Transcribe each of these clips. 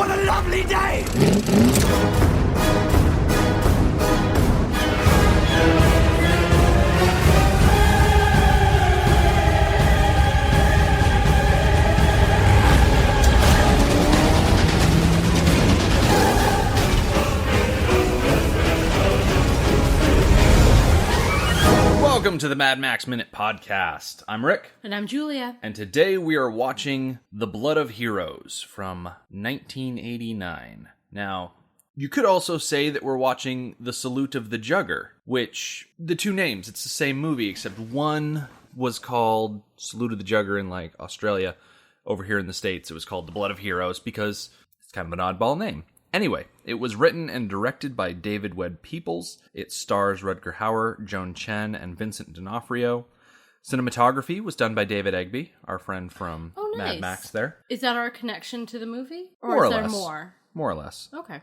What a lovely day! Welcome to the Mad Max Minute Podcast. I'm Rick. And I'm Julia. And today we are watching The Blood of Heroes from 1989. Now, you could also say that we're watching The Salute of the Jugger, which, the two names, it's the same movie, except one was called Salute of the Jugger in, like, Australia. Over here in the States, it was called The Blood of Heroes because it's kind of an oddball name. Anyway, it was written and directed by David Webb Peoples. It stars Rutger Hauer, Joan, Chen, and Vincent D'Onofrio. Cinematography was done by David Egby, our friend from Mad Max there. Is that our connection to the movie? Or More is or there less. more? More or less. Okay.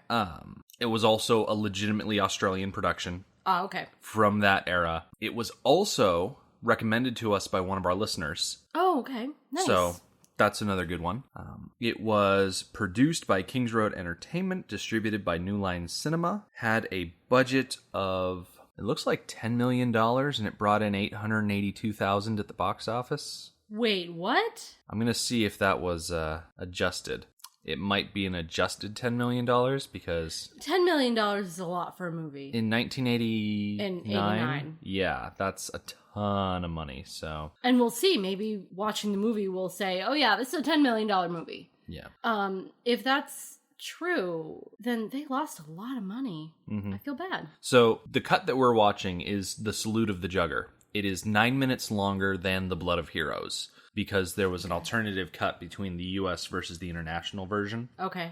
It was also a legitimately Australian production Okay. from that era. It was also recommended to us by one of our listeners. Oh, okay. Nice. So that's another good one. It was produced by Kings Road Entertainment, distributed by New Line Cinema, had a budget of, it looks like $10 million, and it brought in $882,000 at the box office. Wait, what? I'm going to see if that was adjusted. It might be an adjusted $10 million because $10 million is a lot for a movie. in 1989, In 89. yeah, that's a ton of money. So, And we'll see. Maybe watching the movie, we'll say, oh yeah, this is a $10 million movie. yeah. If that's true, then they lost a lot of money. Mm-hmm. I feel bad. So the cut that we're watching is The Salute of the Jugger. It is 9 minutes longer than The Blood of Heroes because there was an alternative cut between the US versus the international version. Okay.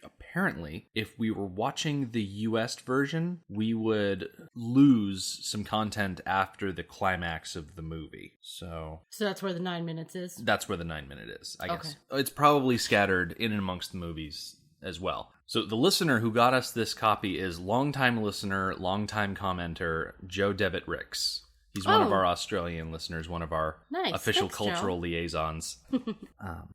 Apparently, if we were watching the US version, we would lose some content after the climax of the movie. So that's where the 9 minutes is? that's where the 9 minute is, I guess. Okay. It's probably scattered in and amongst the movies as well. So the listener who got us this copy is longtime listener, longtime commenter, Joe Devitt-Rix. He's one of our Australian listeners, one of our official Thanks, cultural Joe. liaisons.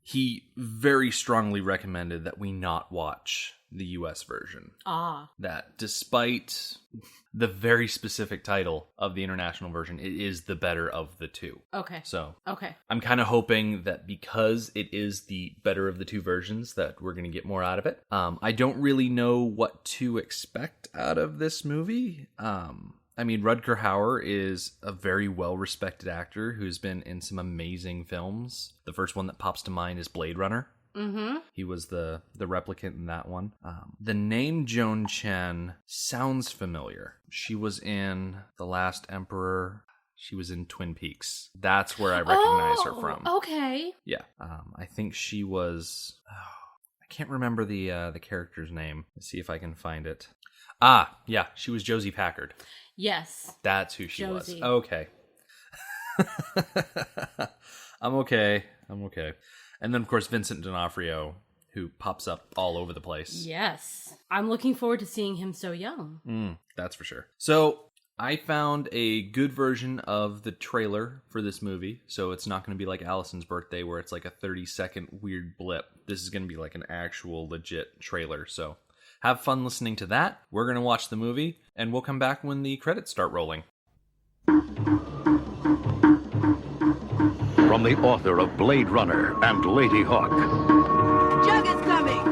He very strongly recommended that we not watch the US version. That despite the very specific title of the international version, it is the better of the two. Okay. So Okay. I'm kind of hoping that because it is the better of the two versions that we're going to get more out of it. I don't really know what to expect out of this movie. I mean, Rutger Hauer is a very well-respected actor who's been in some amazing films. The first one that pops to mind is Blade Runner. Mm-hmm. He was the replicant in that one. The name Joan Chen sounds familiar. She was in The Last Emperor. She was in Twin Peaks. That's where I recognize her from. Okay. Yeah. I think she was... I can't remember the character's name. Let's see if I can find it. Yeah, she was Josie Packard. Yes. That's who she Josie. was. Okay. I'm okay. And then, of course, Vincent D'Onofrio, who pops up all over the place. Yes. I'm looking forward to seeing him so young. That's for sure. So, I found a good version of the trailer for this movie. So, it's not going to be like Allison's Birthday, where it's like a 30-second weird blip. This is going to be like an actual legit trailer. So, have fun listening to that. We're going to watch the movie, and we'll come back when the credits start rolling. From the author of Blade Runner and Lady Hawk. Jugger's coming!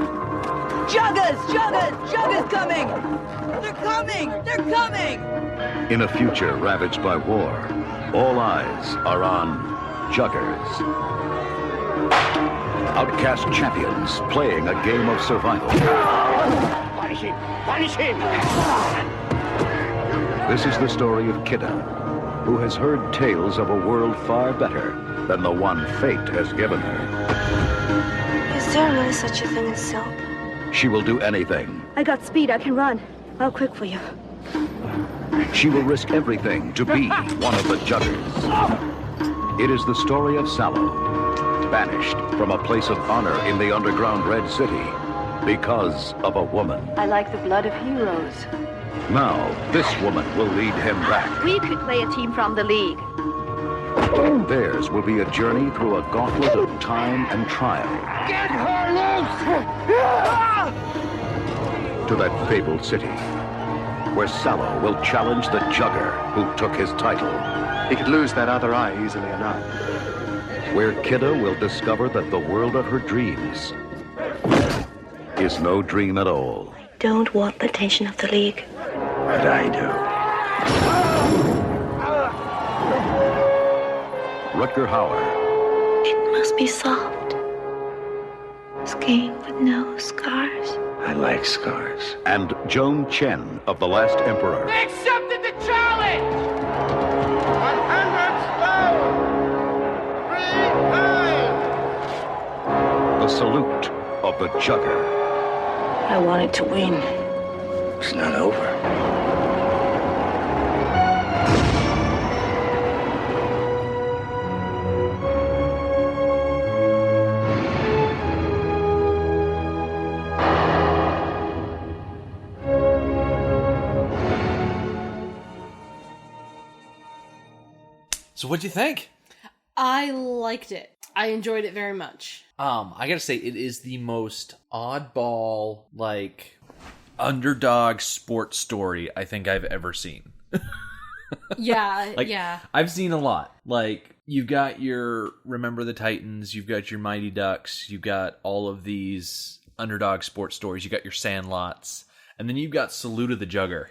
Jugger's coming! They're coming! In a future ravaged by war, all eyes are on Juggers. Outcast champions playing a game of survival. Punish him! This is the story of Kidda, who has heard tales of a world far better than the one fate has given her. Is there really such a thing as soap? She will do anything. I got speed, I can run. I'll quick for you. She will risk everything to be one of the Juggers. It is the story of Sallow, banished from a place of honor in the underground Red City because of a woman. I like the blood of heroes. Now, this woman will lead him back. We could play a team from the league. Theirs will be a journey through a gauntlet of time and trial. Get her loose! To that fabled city, where Sallow will challenge the Jugger who took his title. He could lose that other eye easily enough. Where Kidda will discover that the world of her dreams is no dream at all. Don't want the attention of the League. But I do. Rutger Hauer, It must be soft. Skin with no scars. I like scars. and Joan Chen of The Last Emperor. They accepted the challenge! 100 stone! 3 The Salute of the Jugger. I wanted to win. It's not over. So what'd you think? I liked it. I enjoyed it very much. I gotta say, it is the most oddball, like, underdog sports story I think I've ever seen. Yeah, Like, yeah. I've seen a lot. Like, you've got your Remember the Titans, you've got your Mighty Ducks, you've got all of these underdog sports stories, you got your Sandlots, and then you've got Salute of the Jugger.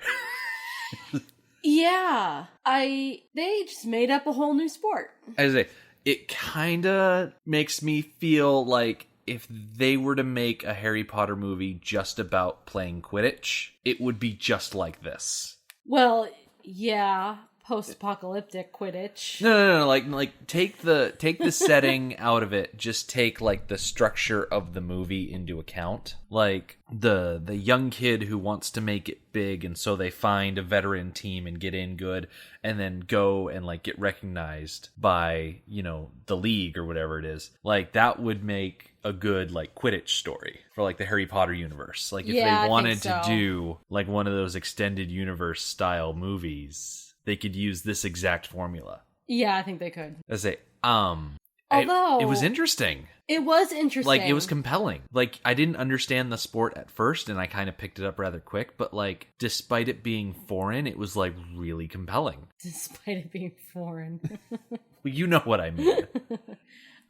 Yeah. They just made up a whole new sport. As I say, it kind of makes me feel like if they were to make a Harry Potter movie just about playing Quidditch, it would be just like this. Well, yeah. Post-apocalyptic Quidditch. No. Like take the setting out of it. Just take like the structure of the movie into account. Like the young kid who wants to make it big, and so they find a veteran team and get in good, and then go and like get recognized by, you know, the league or whatever it is. Like that would make a good like Quidditch story for like the Harry Potter universe. Like if Yeah, I they think wanted so. to do like one of those extended universe style movies, they could use this exact formula. Yeah, I think they could. I say, Although it was interesting. It was interesting. Like, it was compelling. Like, I didn't understand the sport at first, and I kind of picked it up rather quick, but, like, despite it being foreign, it was, like, really compelling. Despite it being foreign. Well, you know what I mean.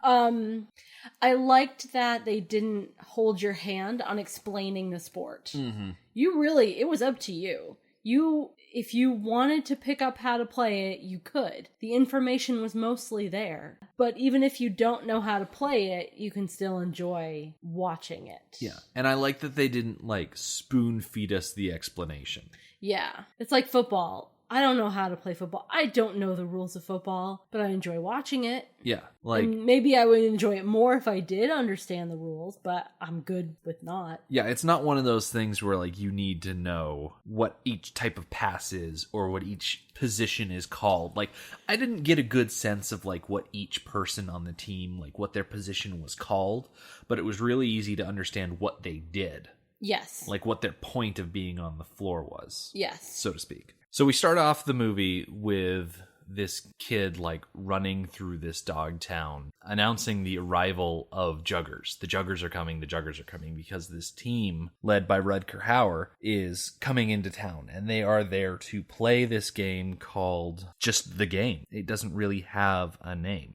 I liked that they didn't hold your hand on explaining the sport. Mm-hmm. It was up to you. If you wanted to pick up how to play it, you could. The information was mostly there. But even if you don't know how to play it, you can still enjoy watching it. Yeah, and I like that they didn't, like, spoon feed us the explanation. Yeah. It's like football. I don't know how to play football. I don't know the rules of football, but I enjoy watching it. Yeah, like... And maybe I would enjoy it more if I did understand the rules, but I'm good with not. Yeah, it's not one of those things where, like, you need to know what each type of pass is or what each position is called. Like, I didn't get a good sense of, like, what each person on the team, like, what their position was called, but it was really easy to understand what they did. Yes. Like, what their point of being on the floor was. Yes. So to speak. So we start off the movie with this kid, like, running through this dog town, announcing the arrival of Juggers. The Juggers are coming, because this team, led by Rutger Hauer, is coming into town, and they are there to play this game called just the game. It doesn't really have a name,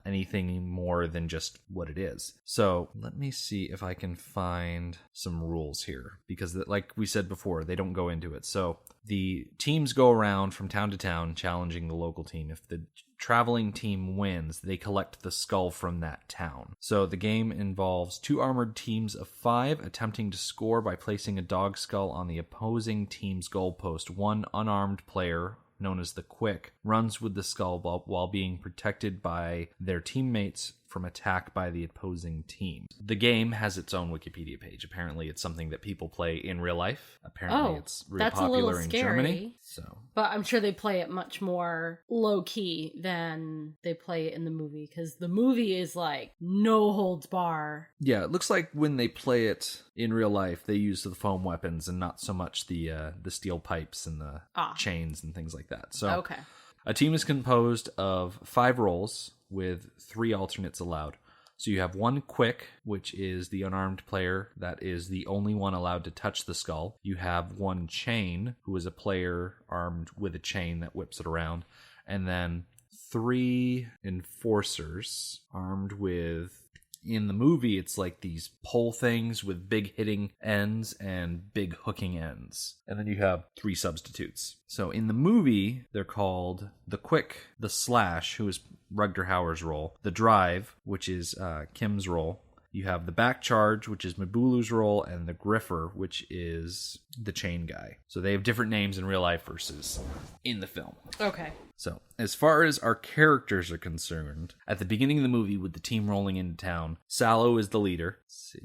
anything more than just what it is. So let me see if I can find some rules here, because like we said before, they don't go into it. So the teams go around from town to town challenging the local team. If the traveling team wins, they collect the skull from that town. So the game involves 2 armored teams of 5 attempting to score by placing a dog skull on the opposing team's goalpost. One unarmed player, known as the Quick, runs with the skull while being protected by their teammates from attack by the opposing team. The game has its own Wikipedia page. Apparently it's something that people play in real life. Apparently it's really that's a little popular in scary. Germany. So, But I'm sure they play it much more low-key than they play it in the movie, because the movie is like no holds bar. yeah, it looks like when they play it in real life, they use the foam weapons and not so much the steel pipes and the chains and things like that. So Okay. A team is composed of 5 roles with 3 alternates allowed. So you have 1 quick, which is the unarmed player that is the only one allowed to touch the skull. You have 1 chain, who is a player armed with a chain that whips it around. And then 3 enforcers armed with... In the movie, it's like these pole things with big hitting ends and big hooking ends. And then you have 3 substitutes. So in the movie, they're called the Quick, the Slash, who is Rutger Hauer's role, the Drive, which is Kim's role. You have the Back Charge, which is Mabulu's role, and the Griffer, which is the chain guy. So they have different names in real life versus in the film. Okay. So, as far as our characters are concerned, at the beginning of the movie with the team rolling into town, Sallow is the leader.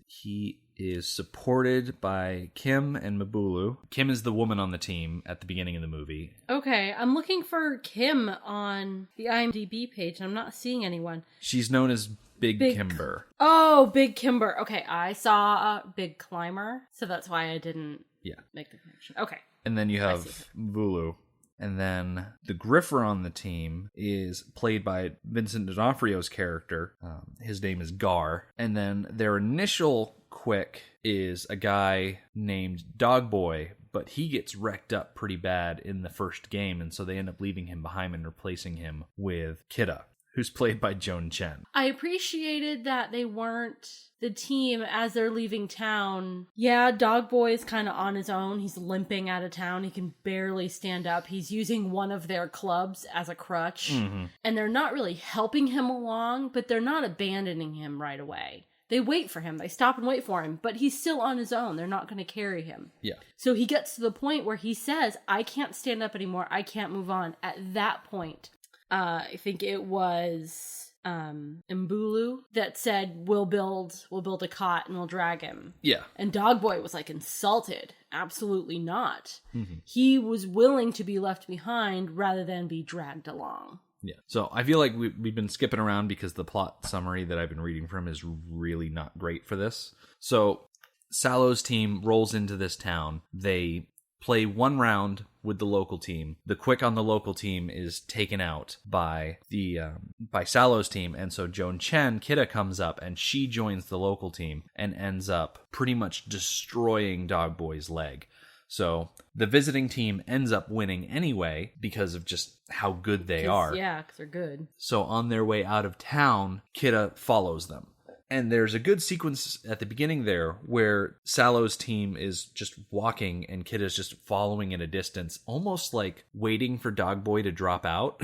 He is supported by Kim and Mabulu. Kim is the woman on the team at the beginning of the movie. Okay, I'm looking for Kim on the IMDb page. I'm not seeing anyone. She's known as Big Kimber. Oh, Big Kimber. Okay, I saw Big Climber, so that's why I didn't make the connection. Okay. And then you have Mabulu. And then the Griffer on the team is played by Vincent D'Onofrio's character. His name is Gar. And then their initial Quick is a guy named Dogboy, but he gets wrecked up pretty bad in the first game, and so they end up leaving him behind and replacing him with Kidda, who's played by Joan Chen. I appreciated that they weren't the team as they're leaving town. Yeah, Dogboy is kind of on his own. He's limping out of town. He can barely stand up. He's using one of their clubs as a crutch. Mm-hmm. And they're not really helping him along, but they're not abandoning him right away. They wait for him. They stop and wait for him, but he's still on his own. They're not going to carry him. Yeah. So he gets to the point where he says, I can't stand up anymore. I can't move on. At that point, I think it was Mbulu that said, we'll build a cot and we'll drag him. Yeah. And Dogboy was like insulted. Absolutely not. Mm-hmm. He was willing to be left behind rather than be dragged along. Yeah. So I feel like we've been skipping around because the plot summary that I've been reading from is really not great for this. So Sallow's team rolls into this town. They play 1 round with the local team. The Quick on the local team is taken out by by Sallow's team, and so Joan Chen, Kidda, comes up and she joins the local team and ends up pretty much destroying Dogboy's leg. So the visiting team ends up winning anyway because of just how good they are. Yeah, because they're good. So on their way out of town, Kidda follows them. And there's a good sequence at the beginning there where Sallow's team is just walking and Kidda's just following in a distance, almost like waiting for Dogboy to drop out.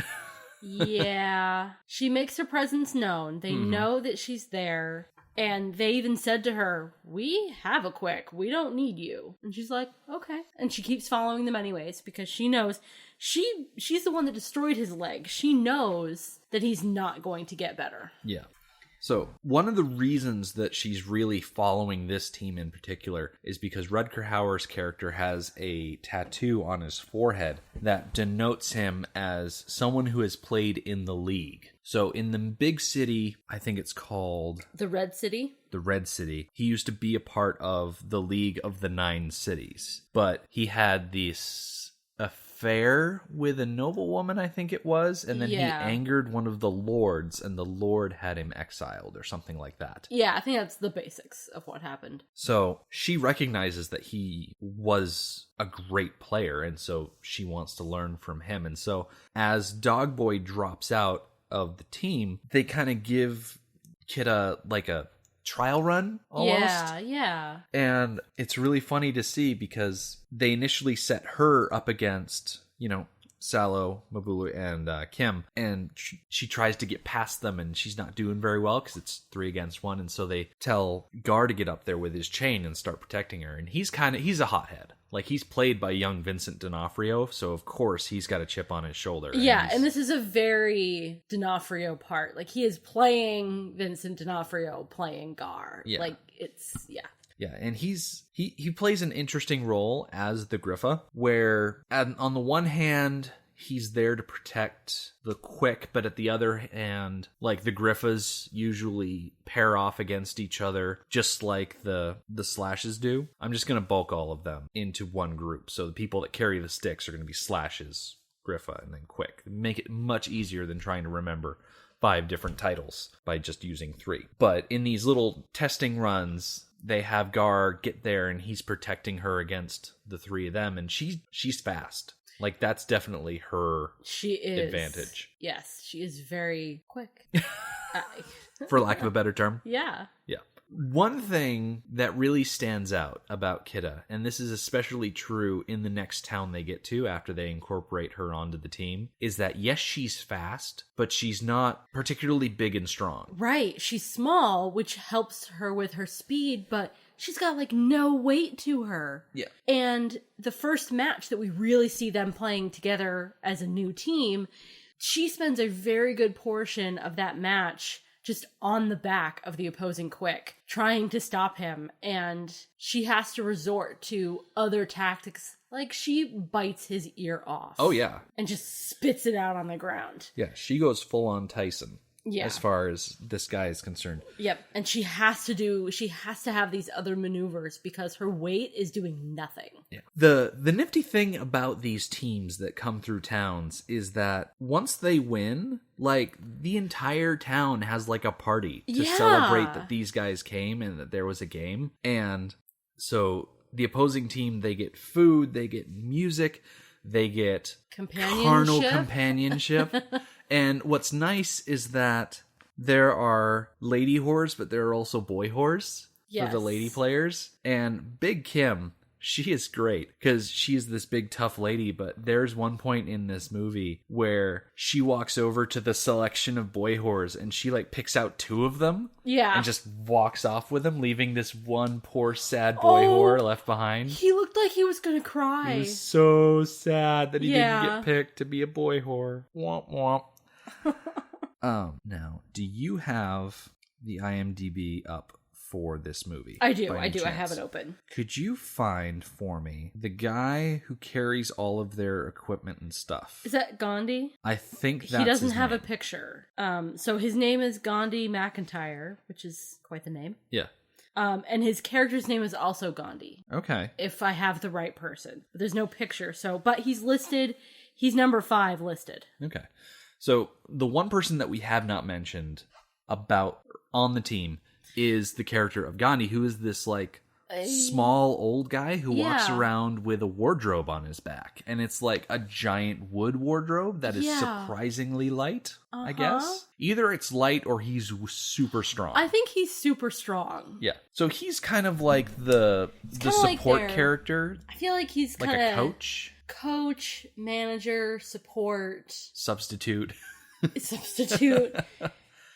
Yeah. She makes her presence known. They know that she's there. And they even said to her, we have a Quick. We don't need you. And she's like, okay. And she keeps following them anyways because she knows she's the one that destroyed his leg. She knows that he's not going to get better. Yeah. So one of the reasons that she's really following this team in particular is because Rutger Hauer's character has a tattoo on his forehead that denotes him as someone who has played in the league. So in the big city, I think it's called... The Red City? The Red City. He used to be a part of the League of the 9 Cities. But he had this affair with a noblewoman, I think it was, and then he angered one of the lords, and the lord had him exiled or something like that. Yeah, I think that's the basics of what happened. So she recognizes that he was a great player, and so she wants to learn from him. And so as Dogboy drops out of the team, they kind of give Kidda like a trial run almost. Yeah. And it's really funny to see because they initially set her up against, Sallow, Mabulu, and Kim, and she tries to get past them, and she's not doing very well because it's 3 against 1, and so they tell Gar to get up there with his chain and start protecting her, and he's a hothead. Like, he's played by young Vincent D'Onofrio, so of course he's got a chip on his shoulder. Yeah, and this is a very D'Onofrio part. Like, he is playing Vincent D'Onofrio playing Gar. Yeah. Like, Yeah, and he plays an interesting role as the Griffa, where on the one hand, he's there to protect the Quick, but at the other hand, like, the Griffas usually pair off against each other, just like the Slashes do. I'm just going to bulk all of them into one group. So the people that carry the sticks are going to be Slashes, Griffa and then Quick. Make it much easier than trying to remember 5 different titles by just using 3. But in these little testing runs, they have Gar get there and he's protecting her against the 3 of them, and she's fast. Like, that's definitely her advantage. Yes, she is very quick. For lack of a better term. Yeah. Yeah. One thing that really stands out about Kidda, and this is especially true in the next town they get to after they incorporate her onto the team, is that yes, she's fast, but she's not particularly big and strong. Right. She's small, which helps her with her speed, but she's got like no weight to her. Yeah. And the first match that we really see them playing together as a new team, she spends a very good portion of that match just on the back of the opposing Quick, trying to stop him. And she has to resort to other tactics. Like, she bites his ear off. Oh, yeah. And just spits it out on the ground. Yeah, she goes full on Tyson. Yeah. As far as this guy is concerned. Yep. And she has to have these other maneuvers because her weight is doing nothing. Yeah. The nifty thing about these teams that come through towns is that once they win, like, the entire town has like a party to celebrate that these guys came and that there was a game. And so the opposing team, they get food, they get music, they get carnal companionship. And what's nice is that there are lady whores, but there are also boy whores for the lady players. And Big Kim, she is great because she's this big tough lady, but there's one point in this movie where she walks over to the selection of boy whores and she like picks out 2 of them and just walks off with them, leaving this one poor sad boy whore left behind. He looked like he was gonna cry. He was so sad that he didn't get picked to be a boy whore. Womp womp. Now, do you have the IMDb up for this movie? I do. I have it open. Could you find for me the guy who carries all of their equipment and stuff? Is that Gandhi? I think that's He doesn't his have name. a picture. So his name is Gandhi McIntyre, which is quite the name. Yeah. And his character's name is also Gandhi. Okay. If I have the right person. But there's no picture. But he's listed. He's number 5 listed. Okay. So the one person that we have not mentioned about on the team is the character of Gandhi, who is this like small old guy who walks around with a wardrobe on his back. And it's like a giant wood wardrobe that is surprisingly light, I guess. Either it's light or he's super strong. I think he's super strong. Yeah. So he's kind of like the support character. I feel like he's like kind of a coach. Coach, manager, support, substitute,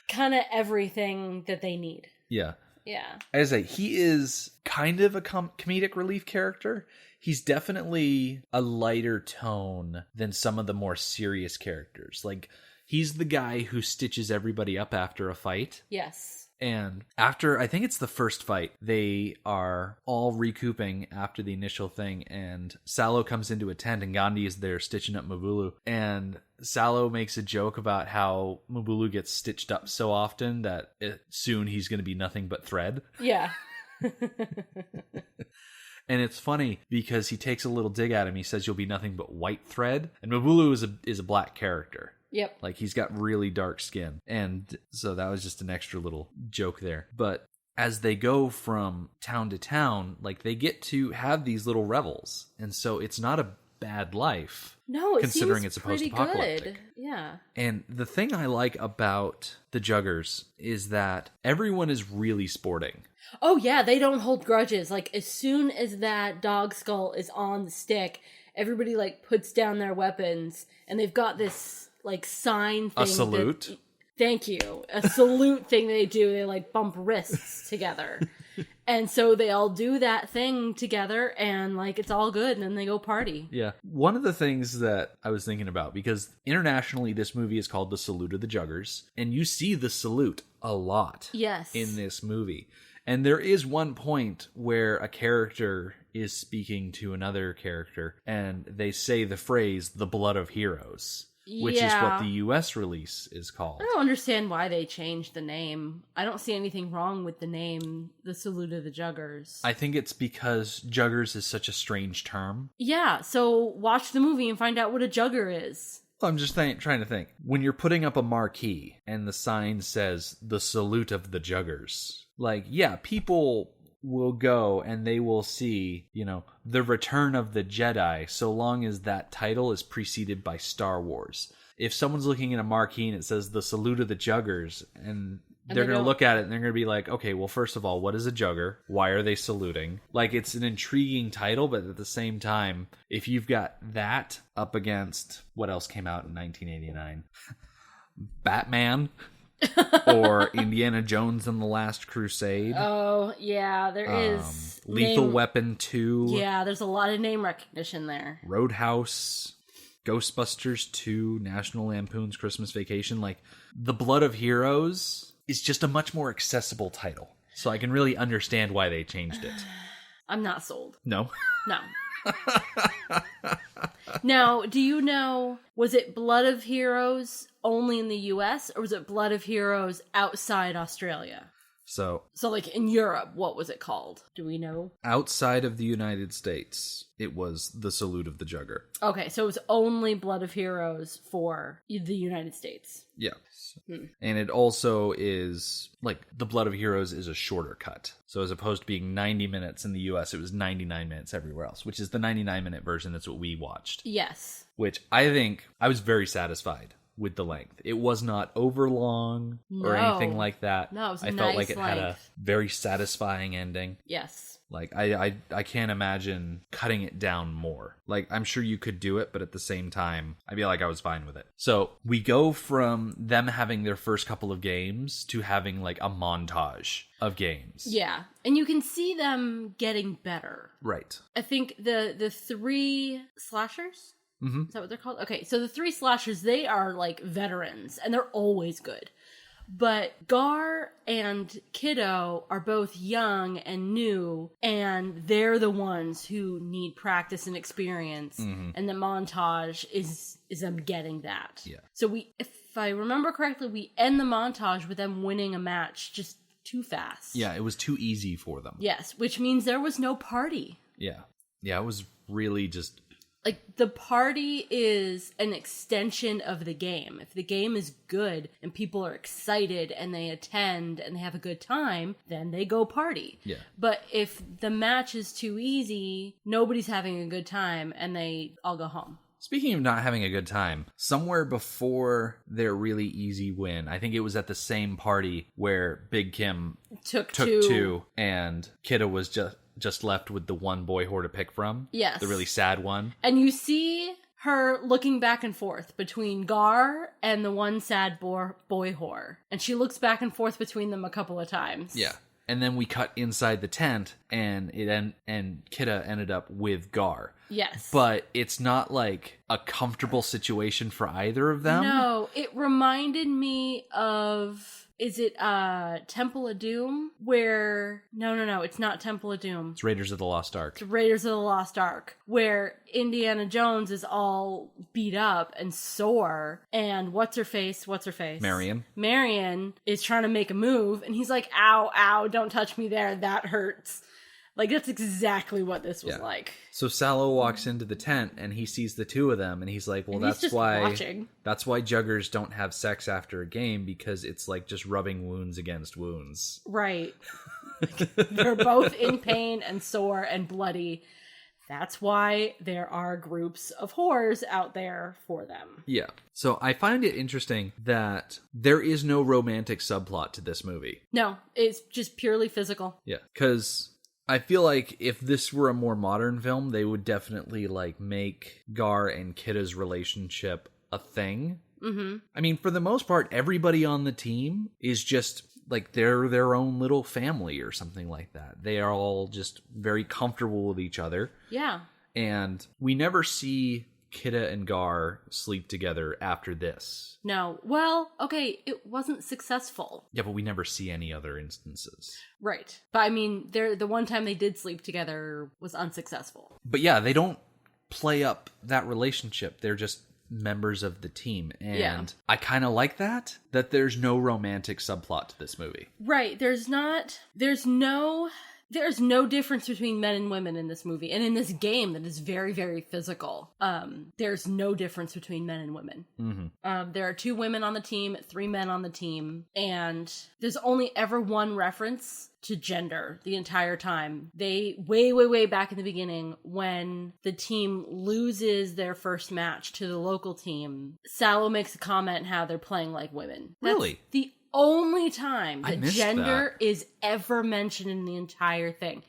kind of everything that they need. Yeah. Yeah. As I say, he is kind of a comedic relief character. He's definitely a lighter tone than some of the more serious characters. Like, he's the guy who stitches everybody up after a fight. Yes. And after, I think it's the first fight, they are all recouping after the initial thing, and Salo comes into a tent, and Gandhi is there stitching up Mabulu. And Salo makes a joke about how Mabulu gets stitched up so often that soon he's going to be nothing but thread. Yeah. And it's funny because he takes a little dig at him. He says, "You'll be nothing but white thread." And Mabulu is a black character. Yep. Like, he's got really dark skin. And so that was just an extra little joke there. But as they go from town to town, like, they get to have these little revels. And so it's not a bad life. No, it considering seems it's pretty post-apocalyptic. good. Yeah. And the thing I like about the Juggers is that everyone is really sporting. Oh, yeah, they don't hold grudges. Like, as soon as that dog skull is on the stick, everybody, like, puts down their weapons, and they've got this, like, sign thing. A salute? Thank you. A salute thing they do. They, like, bump wrists together. And so they all do that thing together, and, like, it's all good, and then they go party. Yeah. One of the things that I was thinking about, because internationally this movie is called The Salute of the Juggers, and you see the salute a lot in this movie. And there is one point where a character is speaking to another character, and they say the phrase, "the blood of heroes." which is Yeah. what the US release is called. I don't understand why they changed the name. I don't see anything wrong with the name, The Salute of the Juggers. I think it's because Juggers is such a strange term. Yeah, so watch the movie and find out what a jugger is. I'm just trying to think. When you're putting up a marquee and the sign says The Salute of the Juggers, like, yeah, people will go and they will see, The Return of the Jedi, so long as that title is preceded by Star Wars. If someone's looking at a marquee and it says The Salute of the Juggers, and they're going to look at it and they're going to be like, okay, well, first of all, what is a jugger? Why are they saluting? Like, it's an intriguing title, but at the same time, if you've got that up against what else came out in 1989? Batman or Indiana Jones and the Last Crusade. Oh, yeah, there is. Lethal Weapon 2. Yeah, there's a lot of name recognition there. Roadhouse. Ghostbusters 2. National Lampoon's Christmas Vacation. Like, The Blood of Heroes is just a much more accessible title. So I can really understand why they changed it. I'm not sold. No? No. Now, do you know, was it Blood of Heroes only in the US, or was it Blood of Heroes outside Australia? So like in Europe, what was it called? Do we know? outside of the United States, it was The Salute of the Jugger. Okay, so it was only Blood of Heroes for the United States. Yeah. And it also is, like, The Blood of Heroes is a shorter cut. So as opposed to being 90 minutes in the US, it was 99 minutes everywhere else, which is the 99-minute version. That's what we watched. Yes. Which I think I was very satisfied with the length. It was not overlong or anything like that. No, it was a I felt nice like it had a length. very satisfying ending. Yes. Like, I can't imagine cutting it down more. Like, I'm sure you could do it, but at the same time, I feel like I was fine with it. So, we go from them having their first couple of games to having, like, a montage of games. Yeah. And you can see them getting better. Right. I think the three slashers? Mm-hmm. Is that what they're called? Okay, so the three slashers, they are like veterans, and they're always good. But Gar and Kiddo are both young and new, and they're the ones who need practice and experience. Mm-hmm. And the montage is them getting that. Yeah. So if I remember correctly, we end the montage with them winning a match just too fast. Yeah, it was too easy for them. Yes, which means there was no party. Yeah. Yeah, it was really just... Like, the party is an extension of the game. If the game is good and people are excited and they attend and they have a good time, then they go party. Yeah. But if the match is too easy, nobody's having a good time and they all go home. Speaking of not having a good time, somewhere before their really easy win, I think it was at the same party where Big Kim Took two and Kiddo was just left with the one boy whore to pick from. Yes. The really sad one. And you see her looking back and forth between Gar and the one sad boy whore. And she looks back and forth between them a couple of times. Yeah. And then we cut inside the tent and and Kiddo ended up with Gar. Yes. But it's not like a comfortable situation for either of them. No, it reminded me of... Is it Temple of Doom? Where... No, it's not Temple of Doom. It's Raiders of the Lost Ark. It's Raiders of the Lost Ark. Where Indiana Jones is all beat up and sore. And what's-her-face? Marion is trying to make a move. And he's like, ow, don't touch me there. That hurts. Like, that's exactly what this was like. So Sallow walks into the tent and he sees the two of them and he's like, well, that's why Juggers don't have sex after a game, because it's like just rubbing wounds against wounds. Right. They're both in pain and sore and bloody. That's why there are groups of whores out there for them. Yeah. So I find it interesting that there is no romantic subplot to this movie. No, it's just purely physical. Yeah. Because I feel like if this were a more modern film, they would definitely like make Gar and Kiddo's relationship a thing. Mm-hmm. I mean, for the most part, everybody on the team is just like they're their own little family or something like that. They are all just very comfortable with each other. Yeah. And we never see Kiddo and Gar sleep together after this. No. Well, okay, it wasn't successful. Yeah, but we never see any other instances. Right. But I mean, the one time they did sleep together was unsuccessful. But yeah, they don't play up that relationship. They're just members of the team. And Yeah. I kind of like that there's no romantic subplot to this movie. Right. There's no difference between men and women in this movie. And in this game that is very, very physical, there's no difference between men and women. Mm-hmm. There are 2 women on the team, 3 men on the team, and there's only ever one reference to gender the entire time. They, way back in the beginning, when the team loses their first match to the local team, Sallow makes a comment how they're playing like women. That's Really? the only time I that missed gender is ever mentioned in the entire thing.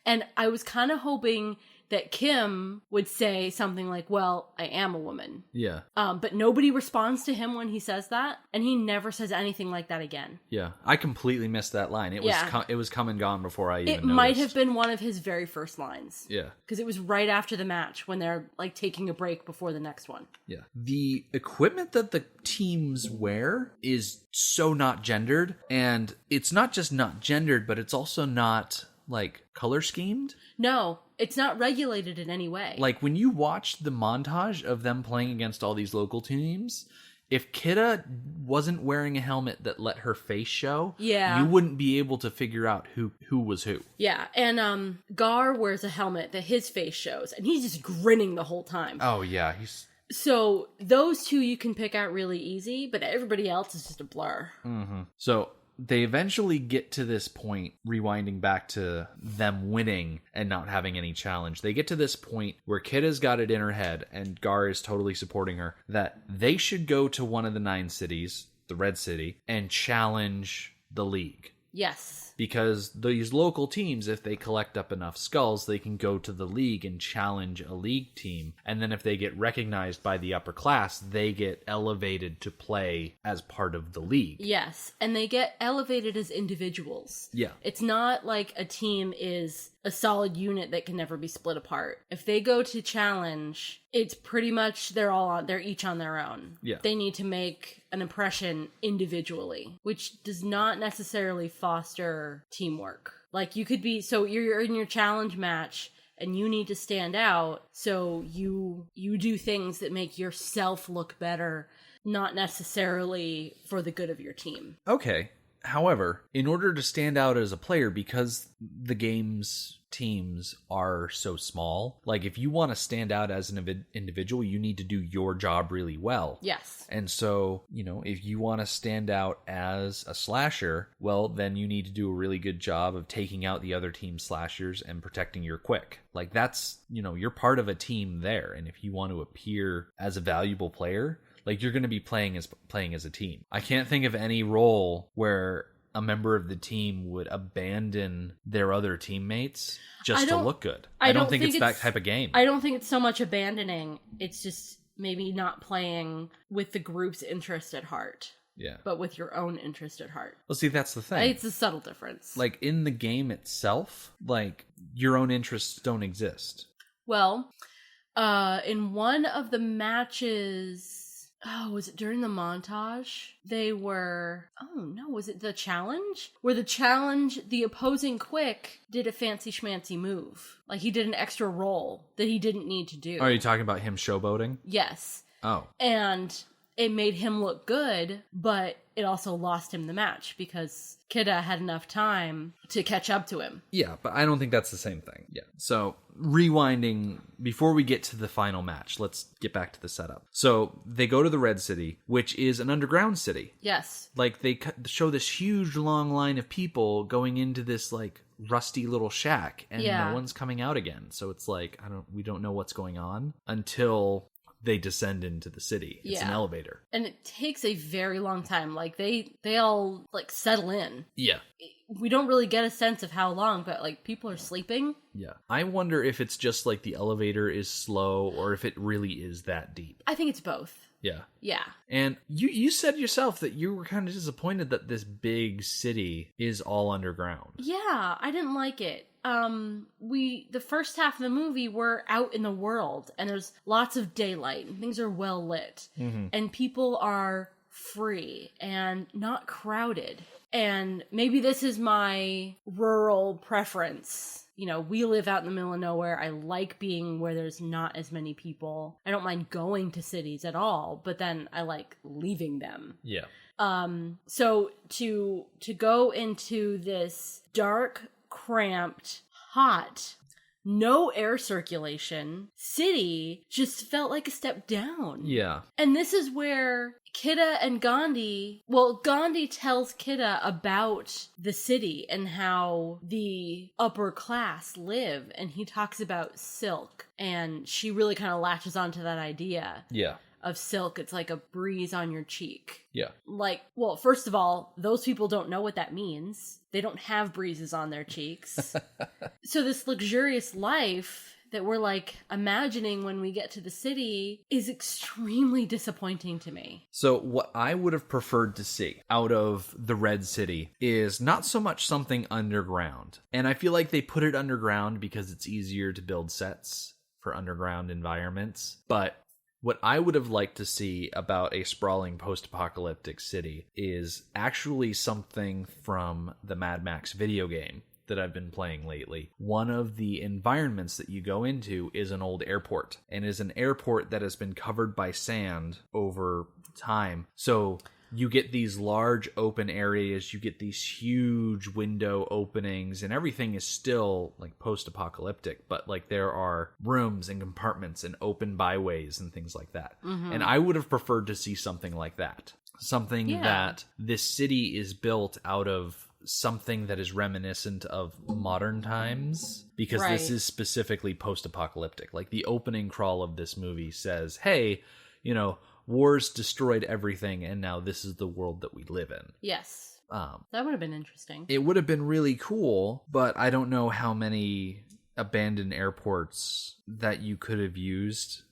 And I was kind of hoping that Kim would say something like, well, I am a woman. Yeah. But nobody responds to him when he says that, and he never says anything like that again. Yeah. I completely missed that line. It was come and gone before I even It noticed. might have been one of his very first lines. Yeah. Because it was right after the match when they're like taking a break before the next one. Yeah. The equipment that the teams wear is so not gendered, and it's not just not gendered, but it's also not like color schemed. No, it's not regulated in any way. Like when you watch the montage of them playing against all these local teams, if Kidda wasn't wearing a helmet that let her face show, you wouldn't be able to figure out who was who. Yeah, and Gar wears a helmet that his face shows, and he's just grinning the whole time. Oh yeah, So those 2 you can pick out really easy, but everybody else is just a blur. Mm-hmm. So they eventually get to this point, rewinding back to them winning and not having any challenge. They get to this point where Kidda's got it in her head, and Gar is totally supporting her, that they should go to one of the 9 cities, the Red City, and challenge the League. Yes. Because these local teams, if they collect up enough skulls, they can go to the League and challenge a League team. And then if they get recognized by the upper class, they get elevated to play as part of the League. Yes, and they get elevated as individuals. Yeah. It's not like a team is a solid unit that can never be split apart. If they go to challenge, it's pretty much they're each on their own. Yeah. They need to make an impression individually, which does not necessarily foster teamwork. Like you could be, so you're in your challenge match and you need to stand out, so you do things that make yourself look better, not necessarily for the good of your team. Okay. However, in order to stand out as a player, because the game's teams are so small, like if you want to stand out as an individual, you need to do your job really well. Yes. And so, if you want to stand out as a slasher, well, then you need to do a really good job of taking out the other team's slashers and protecting your quick. Like that's, you're part of a team there. And if you want to appear as a valuable player, like you're going to be playing as a team. I can't think of any role where a member of the team would abandon their other teammates just to look good. I don't think it's that type of game. I don't think it's so much abandoning. It's just maybe not playing with the group's interest at heart. Yeah. But with your own interest at heart. Well, see, that's the thing. It's a subtle difference. Like in the game itself, like your own interests don't exist. Well, in one of the matches... Oh, was it during the montage? Was it the challenge? Where the opposing quick did a fancy schmancy move. Like he did an extra roll that he didn't need to do. Are you talking about him showboating? Yes. Oh. And it made him look good, but it also lost him the match because Kidda had enough time to catch up to him. Yeah, but I don't think that's the same thing. Yeah. So, rewinding, before we get to the final match, let's get back to the setup. So, they go to the Red City, which is an underground city. Yes. Like, they show this huge long line of people going into this, like, rusty little shack, and no one's coming out again. So, it's like, we don't know what's going on until they descend into the city. It's an elevator. And it takes a very long time. Like, they all, like, settle in. Yeah. We don't really get a sense of how long, but, like, people are sleeping. Yeah. I wonder if it's just, like, the elevator is slow, or if it really is that deep. I think it's both. Yeah. Yeah. And you said yourself that you were kind of disappointed that this big city is all underground. Yeah, I didn't like it. The first half of the movie, we're out in the world and there's lots of daylight and things are well lit and people are free and not crowded. And maybe this is my rural preference we live out in the middle of nowhere. I like being where there's not as many people. I don't mind going to cities at all, but then I like leaving them. Yeah. So to go into this dark, cramped, hot, no air circulation city just felt like a step down. Yeah. And this is where Kidda and Gandhi tells Kidda about the city and how the upper class live, and he talks about silk, and she really kind of latches onto that idea. Yeah. Of silk. It's like a breeze on your cheek. Yeah. Like, well, first of all, those people don't know what that means. They don't have breezes on their cheeks. So this luxurious life that we're like imagining when we get to the city is extremely disappointing to me. So what I would have preferred to see out of the Red City is not so much something underground. And I feel like they put it underground because it's easier to build sets for underground environments. But what I would have liked to see about a sprawling post-apocalyptic city is actually something from the Mad Max video game that I've been playing lately. One of the environments that you go into is an old airport, and is an airport that has been covered by sand over time. So you get these large open areas, you get these huge window openings, and everything is still like post-apocalyptic, but like there are rooms and compartments and open byways and things like that. Mm-hmm. And I would have preferred to see something like that. Something that this city is built out of something that is reminiscent of modern times, because this is specifically post-apocalyptic. Like the opening crawl of this movie says, hey, wars destroyed everything, and now this is the world that we live in. Yes. That would have been interesting. It would have been really cool, but I don't know how many abandoned airports that you could have used.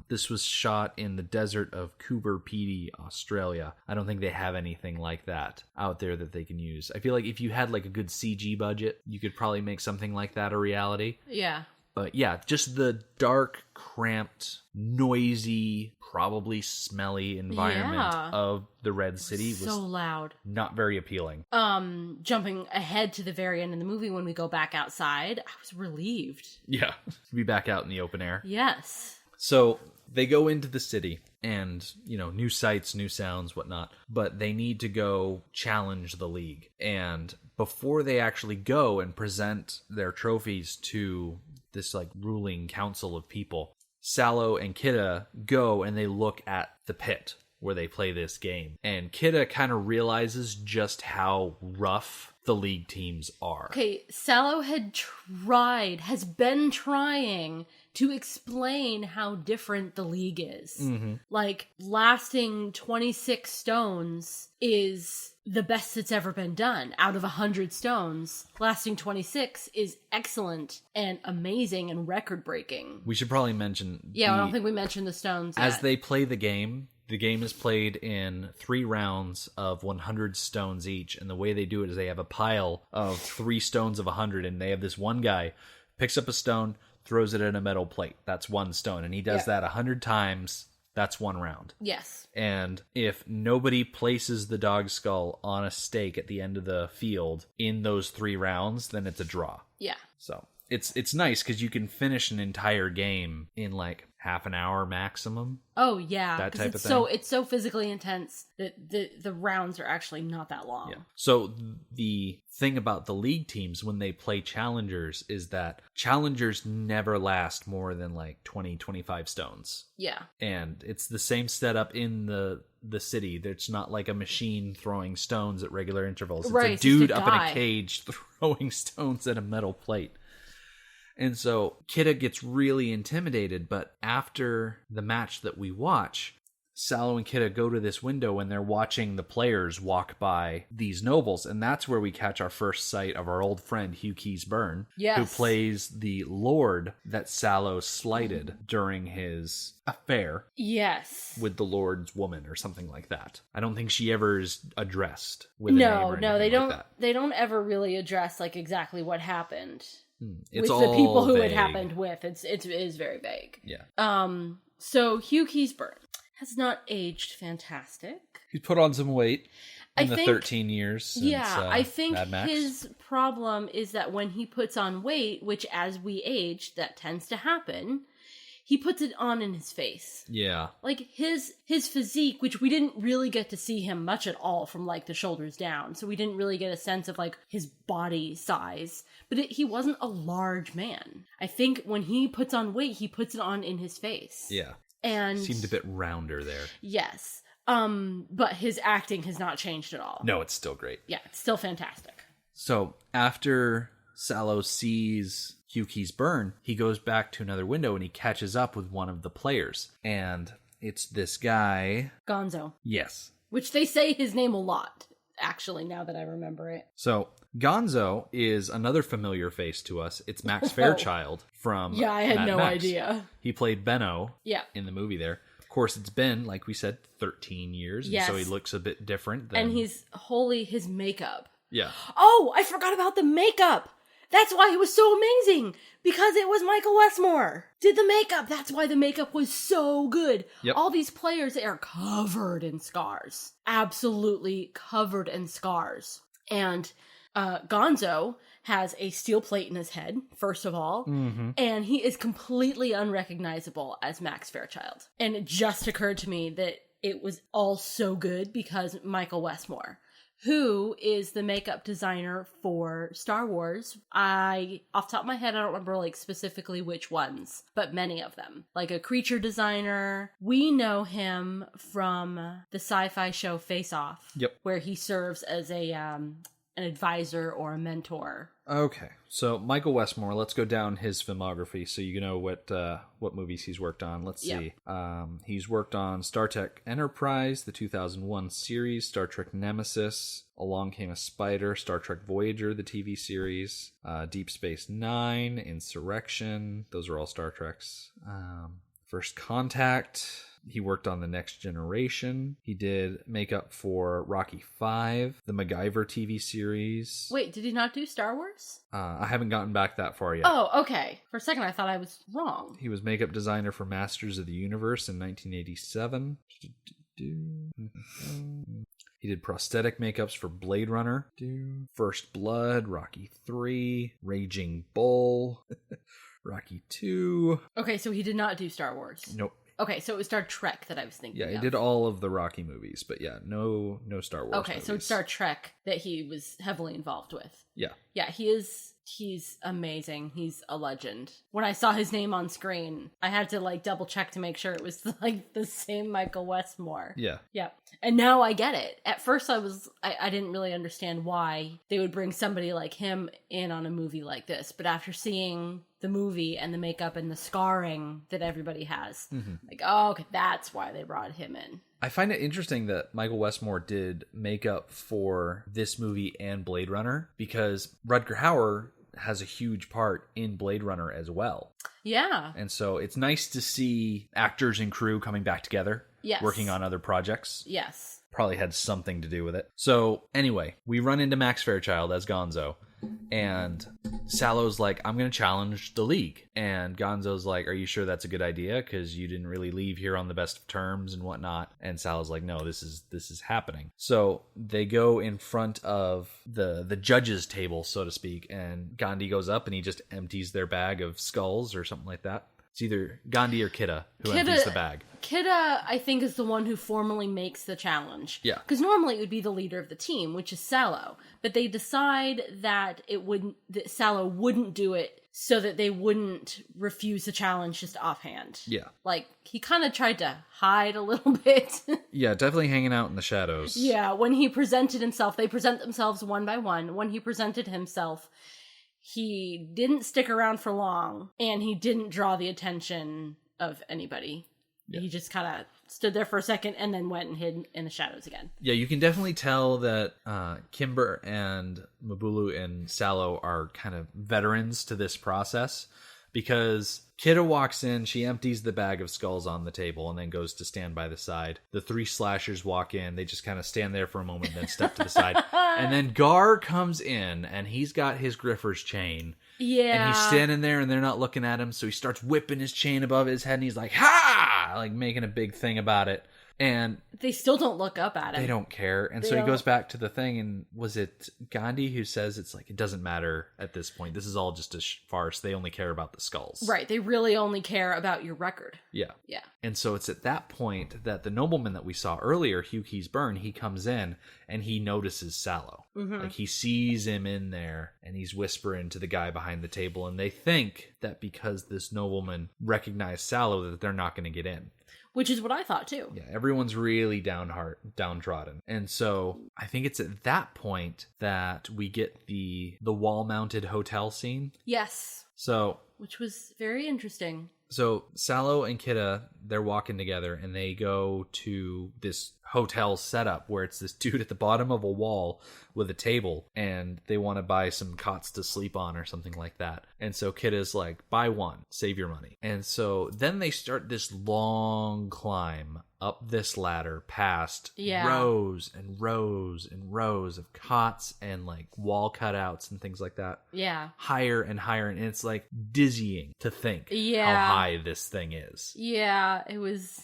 This was shot in the desert of Coober Pedy, Australia. I don't think they have anything like that out there that they can use. I feel like if you had like a good CG budget, you could probably make something like that a reality. Yeah. But yeah, just the dark, cramped, noisy, probably smelly environment of the Red City was so loud. Not very appealing. Jumping ahead to the very end of the movie when we go back outside, I was relieved. Yeah, to be back out in the open air. Yes. So they go into the city and, new sights, new sounds, whatnot, but they need to go challenge the League. And before they actually go and present their trophies to this like ruling council of people, Sallow and Kidda go and they look at the pit where they play this game. And Kidda kind of realizes just how rough the League teams are. Okay, Sallow has been trying to explain how different the League is. Mm-hmm. Like, lasting 26 stones is the best that's ever been done. Out of 100 stones, lasting 26 is excellent and amazing and record-breaking. We should probably mention... I don't think we mentioned the stones as yet. they play the game is played in 3 rounds of 100 stones each, and the way they do it is they have a pile of 3 stones of 100, and they have this one guy picks up a stone, throws it in a metal plate. That's 1 stone, and he does that 100 times. That's 1 round. Yes. And if nobody places the dog skull on a stake at the end of the field in those 3 rounds, then it's a draw. Yeah. So it's nice because you can finish an entire game in like half an hour maximum. Oh yeah, that type of thing. So it's so physically intense that the rounds are actually not that long. Yeah. So the thing about the League teams when they play challengers is that challengers never last more than like 20-25 stones. Yeah. And it's the same setup in the city. It's not like a machine throwing stones at regular intervals. It's a dude up in a cage throwing stones at a metal plate. And so Kidda gets really intimidated, but after the match that we watch, Sallow and Kidda go to this window and they're watching the players walk by these nobles, and that's where we catch our first sight of our old friend Hugh Keys-Byrne, who plays the lord that Sallow slighted during his affair with the lord's woman or something like that. I don't think she ever is addressed with a name or anything they don't. Like that. They don't ever really address like exactly what happened. It's with all the people who vague. it happened with. It is very vague. Yeah. So Hugh Keys-Byrne has not aged fantastic. He's put on some weight in the think, 13 years since I think Mad Max. his problem is that when he puts on weight, which as we age, that tends to happen, he puts it on in his face. Yeah. Like his physique, which we didn't really get to see him much at all from like the shoulders down. So we didn't really get a sense of like his body size, but he wasn't a large man. I think when he puts on weight, he puts it on in his face. Yeah. And seemed a bit rounder there. Yes. But his acting has not changed at all. No, it's still great. Yeah, it's still fantastic. So after Sallow sees Hugh Keyes burn, he goes back to another window and he catches up with one of the players. And it's this guy. Gonzo. Yes. Which they say his name a lot, actually, now that I remember it. So Gonzo is another familiar face to us. It's Max Fairchild from Yeah, I had Mad no Max. idea. He played Benno Yeah. in the movie there. Of course, it's been, like we said, 13 years. Yes. And so he looks a bit different. Than... And his makeup. Yeah. Oh, I forgot about the makeup. That's why it was so amazing. Because it was Michael Westmore. Did the makeup. That's why the makeup was so good. Yep. All these players are covered in scars. Absolutely covered in scars. And Gonzo has a steel plate in his head, first of all, and he is completely unrecognizable as Max Fairchild. And it just occurred to me that it was all so good because Michael Westmore, who is the makeup designer for Star Wars. Off the top of my head, I don't remember like specifically which ones, but many of them. Like a creature designer. We know him from the sci-fi show Face Off, Yep. where he serves as an advisor or a mentor. Okay, so Michael Westmore, let's go down his filmography so you know what movies he's worked on. Let's see. He's worked on Star Trek Enterprise, the 2001 series, Star Trek Nemesis, Along Came a Spider, Star Trek Voyager, the TV series, Deep Space Nine, Insurrection. Those are all Star Treks. First Contact. He worked on The Next Generation. He did makeup for Rocky V, the MacGyver TV series. Wait, did he not do Star Wars? I haven't gotten back that far yet. Oh, okay. For a second, I thought I was wrong. He was makeup designer for Masters of the Universe in 1987. He did prosthetic makeups for Blade Runner, First Blood, Rocky III, Raging Bull, Rocky II. Okay, so he did not do Star Wars. Nope. Okay, so it was Star Trek that I was thinking of. Yeah, he did all of the Rocky movies, but yeah, no Star Wars Okay, movies. so it's Star Trek that he was heavily involved with. Yeah. Yeah, he's amazing. He's a legend. When I saw his name on screen, I had to like double check to make sure it was like the same Michael Westmore. Yeah. Yeah. And now I get it. At first I didn't really understand why they would bring somebody like him in on a movie like this. But after seeing the movie and the makeup and the scarring that everybody has, like, oh, okay, that's why they brought him in. I find it interesting that Michael Westmore did makeup for this movie and Blade Runner because Rutger Hauer has a huge part in Blade Runner as well. Yeah. And so it's nice to see actors and crew coming back together, Yes. working on other projects. Yes. Probably had something to do with it. So anyway, we run into Max Fairchild as Gonzo. And Sallow's like, I'm going to challenge the League. And Gonzo's like, are you sure that's a good idea? Because you didn't really leave here on the best of terms and whatnot. And Sallow's like, no, this is happening. So they go in front of the judges' table, so to speak. And Gandhi goes up and he just empties their bag of skulls or something like that. It's either Gandhi or Kidda who empties the bag. Kidda, I think, is the one who formally makes the challenge. Yeah. Because normally it would be the leader of the team, which is Sallow. But they decide that that Sallow wouldn't do it so that they wouldn't refuse the challenge just offhand. Yeah. Like, he kind of tried to hide a little bit. Yeah, definitely hanging out in the shadows. Yeah, when he presented himself, they present themselves one by one. When he presented himself, he didn't stick around for long, and he didn't draw the attention of anybody. Yeah. He just kind of stood there for a second and then went and hid in the shadows again. Yeah, you can definitely tell that Kimber and Mabulu and Sallow are kind of veterans to this process. because Kidda walks in, she empties the bag of skulls on the table and then goes to stand by the side. The 3 slashers walk in, they just kind of stand there for a moment, then step to the side. And then Gar comes in, and he's got his griffer's chain. Yeah. And he's standing there, and they're not looking at him, so he starts whipping his chain above his head, and he's like, ha! Like, making a big thing about it. And they still don't look up at him. they don't care. And so he goes back to the thing, and was it Gandhi who says it's like, it doesn't matter at this point. This is all just a farce. They only care about the skulls. Right. They really only care about your record. Yeah. Yeah. And so it's at that point that the nobleman that we saw earlier, Hugh Keys Byrne, he comes in and he notices Sallow. Mm-hmm. Like, he sees him in there, and he's whispering to the guy behind the table, and they think that because this nobleman recognized Sallow that they're not going to get in. Which is what I thought too. Yeah, everyone's really downtrodden. And so I think it's at that point that we get the wall-mounted hotel scene. Yes. So, which was very interesting. So Sallow and Kidda, they're walking together, and they go to this hotel setup where it's this dude at the bottom of a wall with a table, and they want to buy some cots to sleep on or something like that. And so Kidda's like, buy one, save your money. And so then they start this long climb up this ladder past rows and rows and rows of cots and like wall cutouts and things like that. Yeah. Higher and higher, and it's like dizzying to think how high this thing is. Yeah, it was...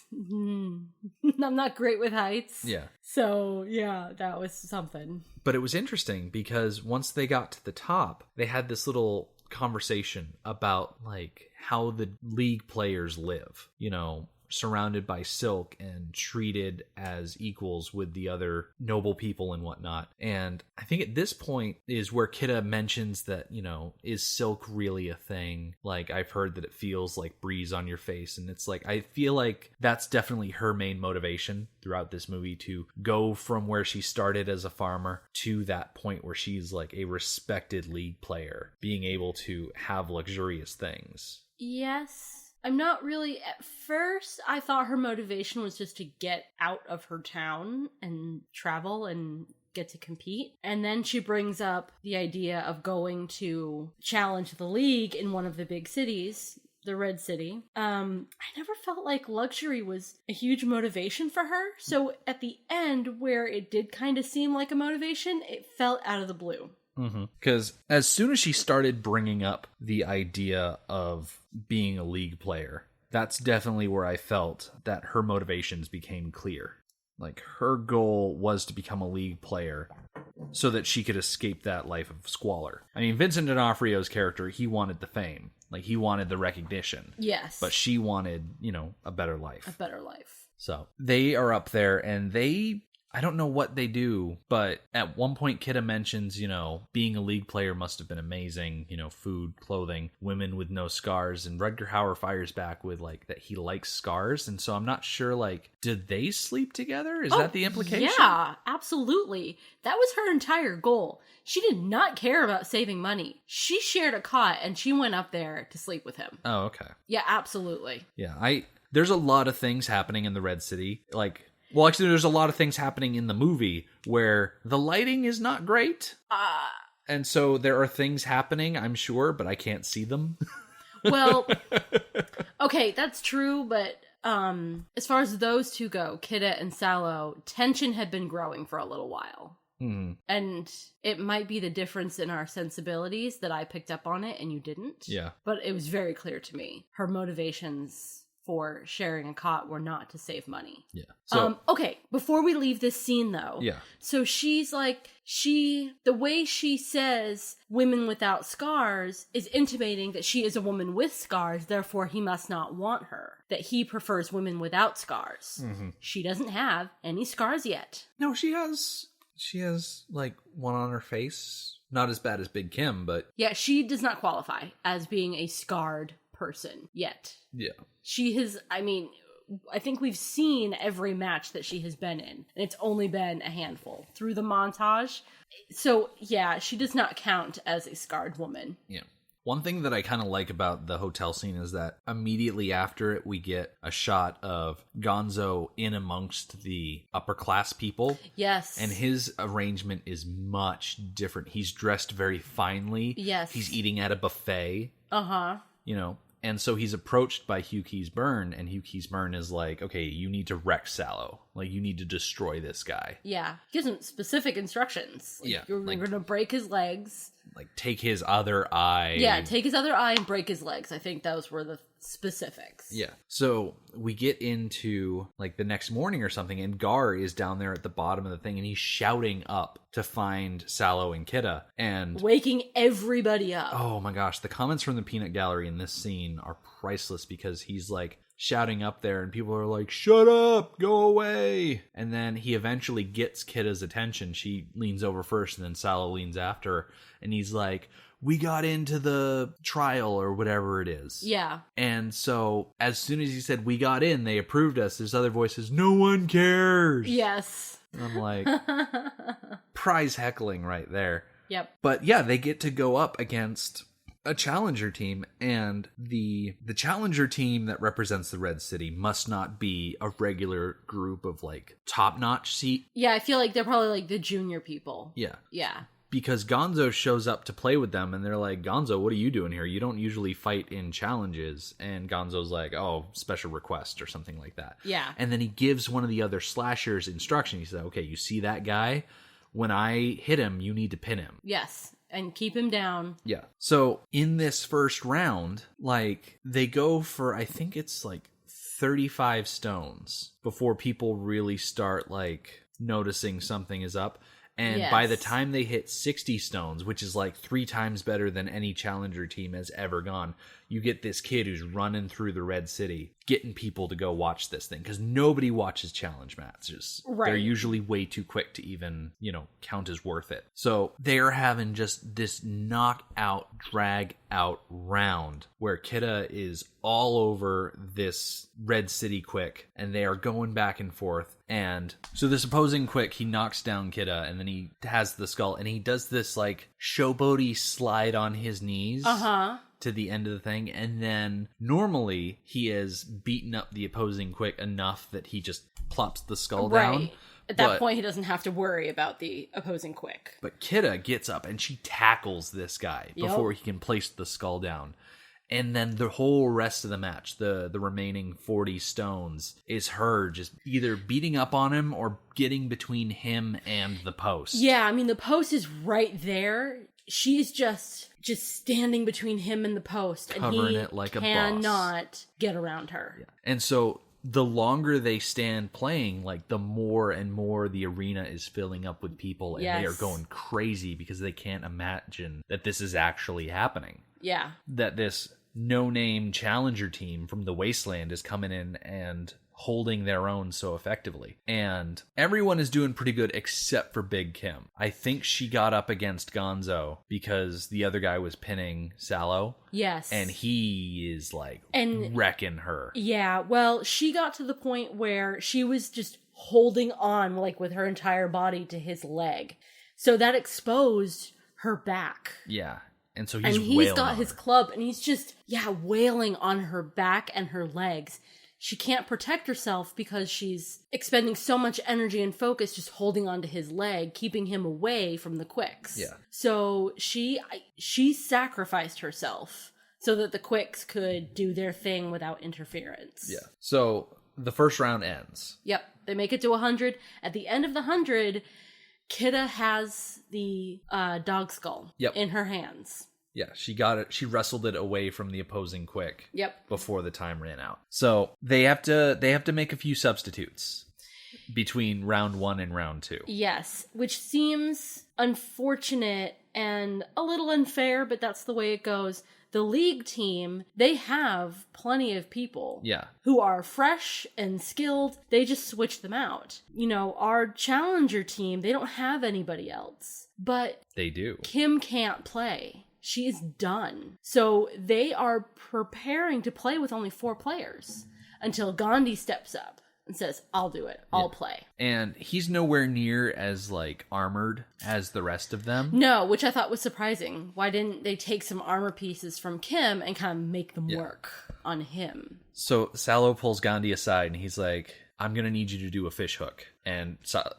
I'm not great with heights. Yeah. So, yeah, that was something. But it was interesting because once they got to the top, they had this little conversation about like how the league players live, you know, surrounded by silk and treated as equals with the other noble people and whatnot. And I think at this point is where Kidda mentions that, you know, is silk really a thing? Like, I've heard that it feels like breeze on your face. And it's like, I feel like that's definitely her main motivation throughout this movie, to go from where she started as a farmer to that point where she's like a respected league player, being able to have luxurious things. Yes. I'm not really... At first, I thought her motivation was just to get out of her town and travel and get to compete. And then she brings up the idea of going to challenge the league in one of the big cities, the Red City. I never felt like luxury was a huge motivation for her. So at the end, where it did kind of seem like a motivation, it felt out of the blue. Because as soon as she started bringing up the idea of being a league player, that's definitely where I felt that her motivations became clear. Like, her goal was to become a league player so that she could escape that life of squalor. I mean, Vincent D'Onofrio's character, he wanted the fame. Like, he wanted the recognition. Yes. But she wanted, you know, a better life. A better life. So they are up there, and I don't know what they do, but at one point Kidda mentions, you know, being a league player must have been amazing, you know, food, clothing, women with no scars, and Rutger Hauer fires back with like that he likes scars. And so I'm not sure, like, did they sleep together? Is that the implication? Yeah, absolutely. That was her entire goal. She did not care about saving money. She shared a cot and she went up there to sleep with him. Oh, okay. Yeah, absolutely. Yeah, there's a lot of things happening in the Red City, like... Well, actually, there's a lot of things happening in the movie where the lighting is not great. And so there are things happening, I'm sure, but I can't see them. Well, okay, that's true, but as far as those two go, Kidda and Sallow, tension had been growing for a little while. Mm-hmm. And it might be the difference in our sensibilities that I picked up on it and you didn't. Yeah. But it was very clear to me. Her motivations for sharing a cot were not to save money. Yeah. So, okay, before we leave this scene though. Yeah. So she's like, the way she says women without scars is intimating that she is a woman with scars, therefore he must not want her. That he prefers women without scars. Mm-hmm. She doesn't have any scars yet. No, she has like one on her face. Not as bad as Big Kim, but... Yeah, she does not qualify as being a scarred person yet. Yeah. She has, I mean, I think we've seen every match that she has been in, and it's only been a handful through the montage. So, yeah, she does not count as a scarred woman. Yeah. One thing that I kind of like about the hotel scene is that immediately after it, we get a shot of Gonzo in amongst the upper class people. Yes. And his arrangement is much different. He's dressed very finely. Yes. He's eating at a buffet. Uh-huh. And so he's approached by Hugh Keys-Byrne, and Hugh Keys-Byrne is like, okay, you need to wreck Sallow. Like, you need to destroy this guy. Yeah. He gives him specific instructions. You're going to break his legs. Like, take his other eye. Yeah, take his other eye and break his legs. I think those were the specifics. Yeah. So we get into, like, the next morning or something, and Gar is down there at the bottom of the thing, and he's shouting up to find Sallow and Kidda, and waking everybody up. Oh my gosh, the comments from the Peanut Gallery in this scene are priceless, because he's, like, shouting up there, and people are like, shut up, go away. And then he eventually gets Kidda's attention. She leans over first, and then Sallow leans after her, and he's like, we got into the trial or whatever it is. Yeah. And so as soon as he said we got in, they approved us. There's other voices, no one cares. Yes. And I'm like, prize heckling right there. Yep. But yeah, they get to go up against a challenger team, and the challenger team that represents the Red City must not be a regular group of, like, top-notch seat. Yeah, I feel like they're probably, like, the junior people. Yeah. Yeah. Because Gonzo shows up to play with them, and they're like, Gonzo, what are you doing here? You don't usually fight in challenges. And Gonzo's like, oh, special request or something like that. Yeah. And then he gives one of the other slashers instruction. He said, okay, you see that guy? When I hit him, you need to pin him. Yes. And keep him down. Yeah. So in this first round, like, they go for, I think it's like 35 stones before people really start, like, noticing something is up. And by the time they hit 60 stones, which is like 3 times better than any challenger team has ever gone, you get this kid who's running through the Red City, getting people to go watch this thing. Because nobody watches challenge matches. Right. They're usually way too quick to even, count as worth it. So they're having just this knockout, drag out round where Kidda is all over this Red City quick, and they are going back and forth. And so this opposing quick, he knocks down Kidda, and then he has the skull, and he does this, like, showboaty slide on his knees. To the end of the thing, and then normally he has beaten up the opposing quick enough that he just plops the skull down. At that point, he doesn't have to worry about the opposing quick. But Kidda gets up and she tackles this guy before he can place the skull down. And then the whole rest of the match, the remaining 40 stones, is her just either beating up on him or getting between him and the post. Yeah, I mean, the post is right there. She's just standing between him and the post, covering and he it like a boss. Cannot get around her. Yeah. And so the longer they stand playing, like, the more and more the arena is filling up with people, and they are going crazy because they can't imagine that this is actually happening. Yeah. That this no-name challenger team from the Wasteland is coming in and holding their own so effectively. And everyone is doing pretty good except for Big Kim. I think she got up against Gonzo because the other guy was pinning Sallow. Yes. And he is, like, wrecking her. Yeah, well, she got to the point where she was just holding on, like, with her entire body to his leg. So that exposed her back. Yeah. And so he's got his club, and he's just, wailing on her back and her legs. She can't protect herself because she's expending so much energy and focus just holding onto his leg, keeping him away from the quicks. Yeah. So she sacrificed herself so that the quicks could do their thing without interference. Yeah. So the first round ends. Yep. They make it to 100. At the end of the 100, Kidda has the dog skull in her hands. Yeah, she got it. She wrestled it away from the opposing quick. Yep. Before the time ran out. So they have to make a few substitutes between round 1 and round 2. Yes, which seems unfortunate and a little unfair, but that's the way it goes. The league team, they have plenty of people who are fresh and skilled. They just switch them out. Our challenger team, they don't have anybody else. But they do. Kim can't play. She is done. So they are preparing to play with only 4 players until Gandhi steps up and says, I'll do it. I'll play. And he's nowhere near as, like, armored as the rest of them. No, which I thought was surprising. Why didn't they take some armor pieces from Kim and kind of make them work on him? So Sallow pulls Gandhi aside and he's like, I'm going to need you to do a fish hook. And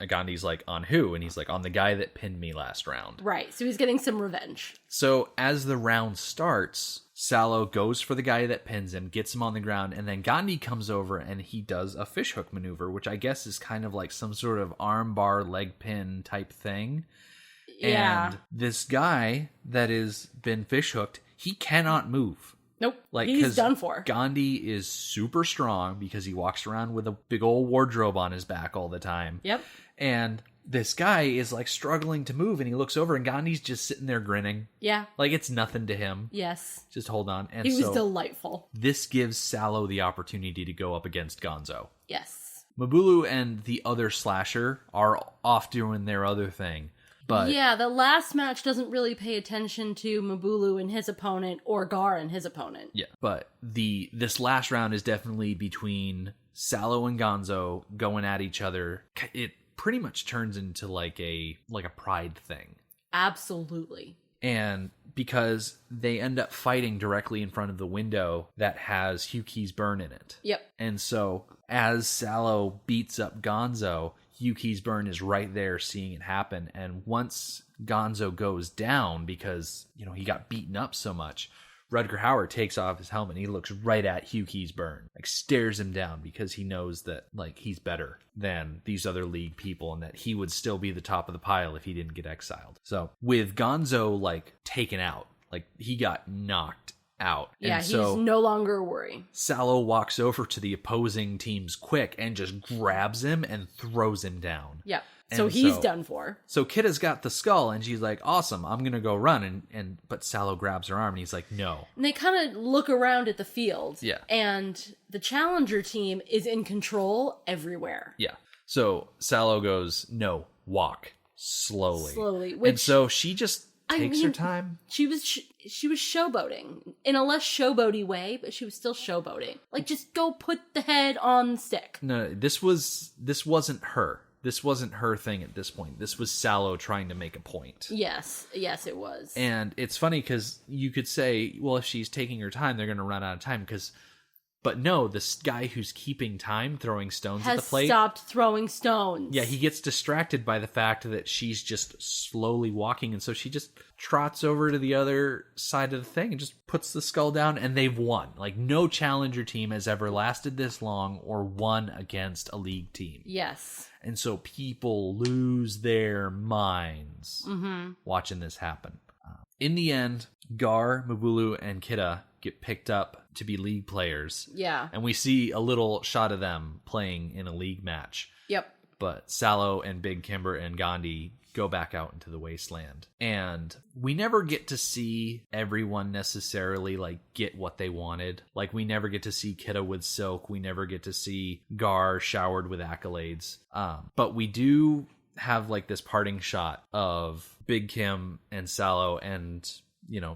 Gandhi's like, on who? And he's like, on the guy that pinned me last round. Right. So he's getting some revenge. So as the round starts, Sallow goes for the guy that pins him, gets him on the ground, and then Gandhi comes over and he does a fishhook maneuver, which I guess is kind of like some sort of arm bar leg pin type thing. Yeah. And this guy that has been fishhooked, he cannot move. Nope. Like, he's 'cause done for. Gandhi is super strong because he walks around with a big old wardrobe on his back all the time. Yep. And this guy is like struggling to move, and he looks over and Gandhi's just sitting there grinning. Yeah. Like it's nothing to him. Yes. Just hold on. And He was so delightful. this gives Sallow the opportunity to go up against Gonzo. Yes. Mabulu and the other slasher are off doing their other thing. But yeah, the last match doesn't really pay attention to Mabulu and his opponent or Gar and his opponent. yeah, but this last round is definitely between Sallow and Gonzo going at each other. It pretty much turns into like a pride thing. Absolutely. And because they end up fighting directly in front of the window that has Hugh Key's burn in it. Yep. And so as Sallow beats up Gonzo, Hugh Key's burn is right there seeing it happen. And once Gonzo goes down because, he got beaten up so much, Rutger Hauer takes off his helmet and he looks right at Hugh Key's burn, like stares him down because he knows that like he's better than these other league people and that he would still be the top of the pile if he didn't get exiled. So with Gonzo like taken out, like he got knocked out. Yeah, and he's so no longer a worry. Sallow walks over to the opposing team's quick and just grabs him and throws him down. Yep. So And he's done for. So Kidda's got the skull and she's like, awesome, I'm gonna go run, but Sallow grabs her arm and he's like, no. And they kind of look around at the field. Yeah. And the challenger team is in control everywhere. Yeah. So Sallow goes, no, walk slowly. Slowly, And which- so she just takes her time. She was showboating in a less showboaty way, but she was still showboating. Like, just go put the head on the stick. No, this wasn't her. This wasn't her thing at this point. This was Sallow trying to make a point. Yes, it was. And it's funny because you could say, well, if she's taking her time, they're going to run out of time But no, this guy who's keeping time throwing stones at has the plate stopped throwing stones. Yeah, he gets distracted by the fact that she's just slowly walking, and so she just trots over to the other side of the thing and just puts the skull down, and they've won. Like, no challenger team has ever lasted this long or won against a league team. Yes. And so people lose their minds watching this happen. In the end, Gar, Mabulu, and Kidda get picked up to be league players. Yeah. And we see a little shot of them playing in a league match. Yep. But Sallow and Big Kimber and Gandhi go back out into the wasteland. And we never get to see everyone necessarily like get what they wanted. Like, we never get to see Kidda with silk. We never get to see Gar showered with accolades. But we do have like this parting shot of Big Kim and Sallow and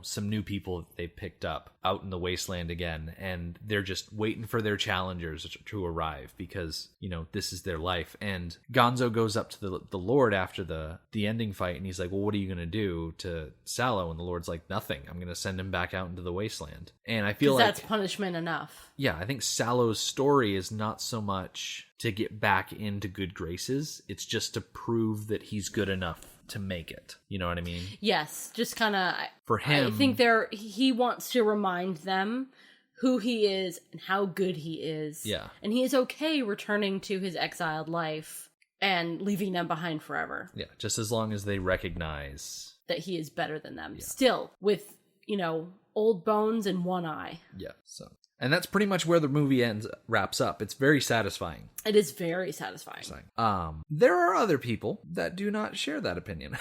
some new people that they picked up out in the wasteland again, and they're just waiting for their challengers to arrive because this is their life. And Gonzo goes up to the Lord after the ending fight, and he's like, well, what are you gonna do to Sallow? And the Lord's like, nothing, I'm gonna send him back out into the wasteland. And I feel like that's punishment enough. Yeah, I think Sallow's story is not so much to get back into good graces, it's just to prove that he's good enough to make it. You know what I mean? Yes, just kind of for him. I think he wants to remind them who he is and how good he is. Yeah. And he is okay returning to his exiled life and leaving them behind forever. Yeah, just as long as they recognize that he is better than them. Yeah. Still with, old bones and one eye. Yeah. So, and that's pretty much where the movie wraps up. It's very satisfying. It is very satisfying. There are other people that do not share that opinion.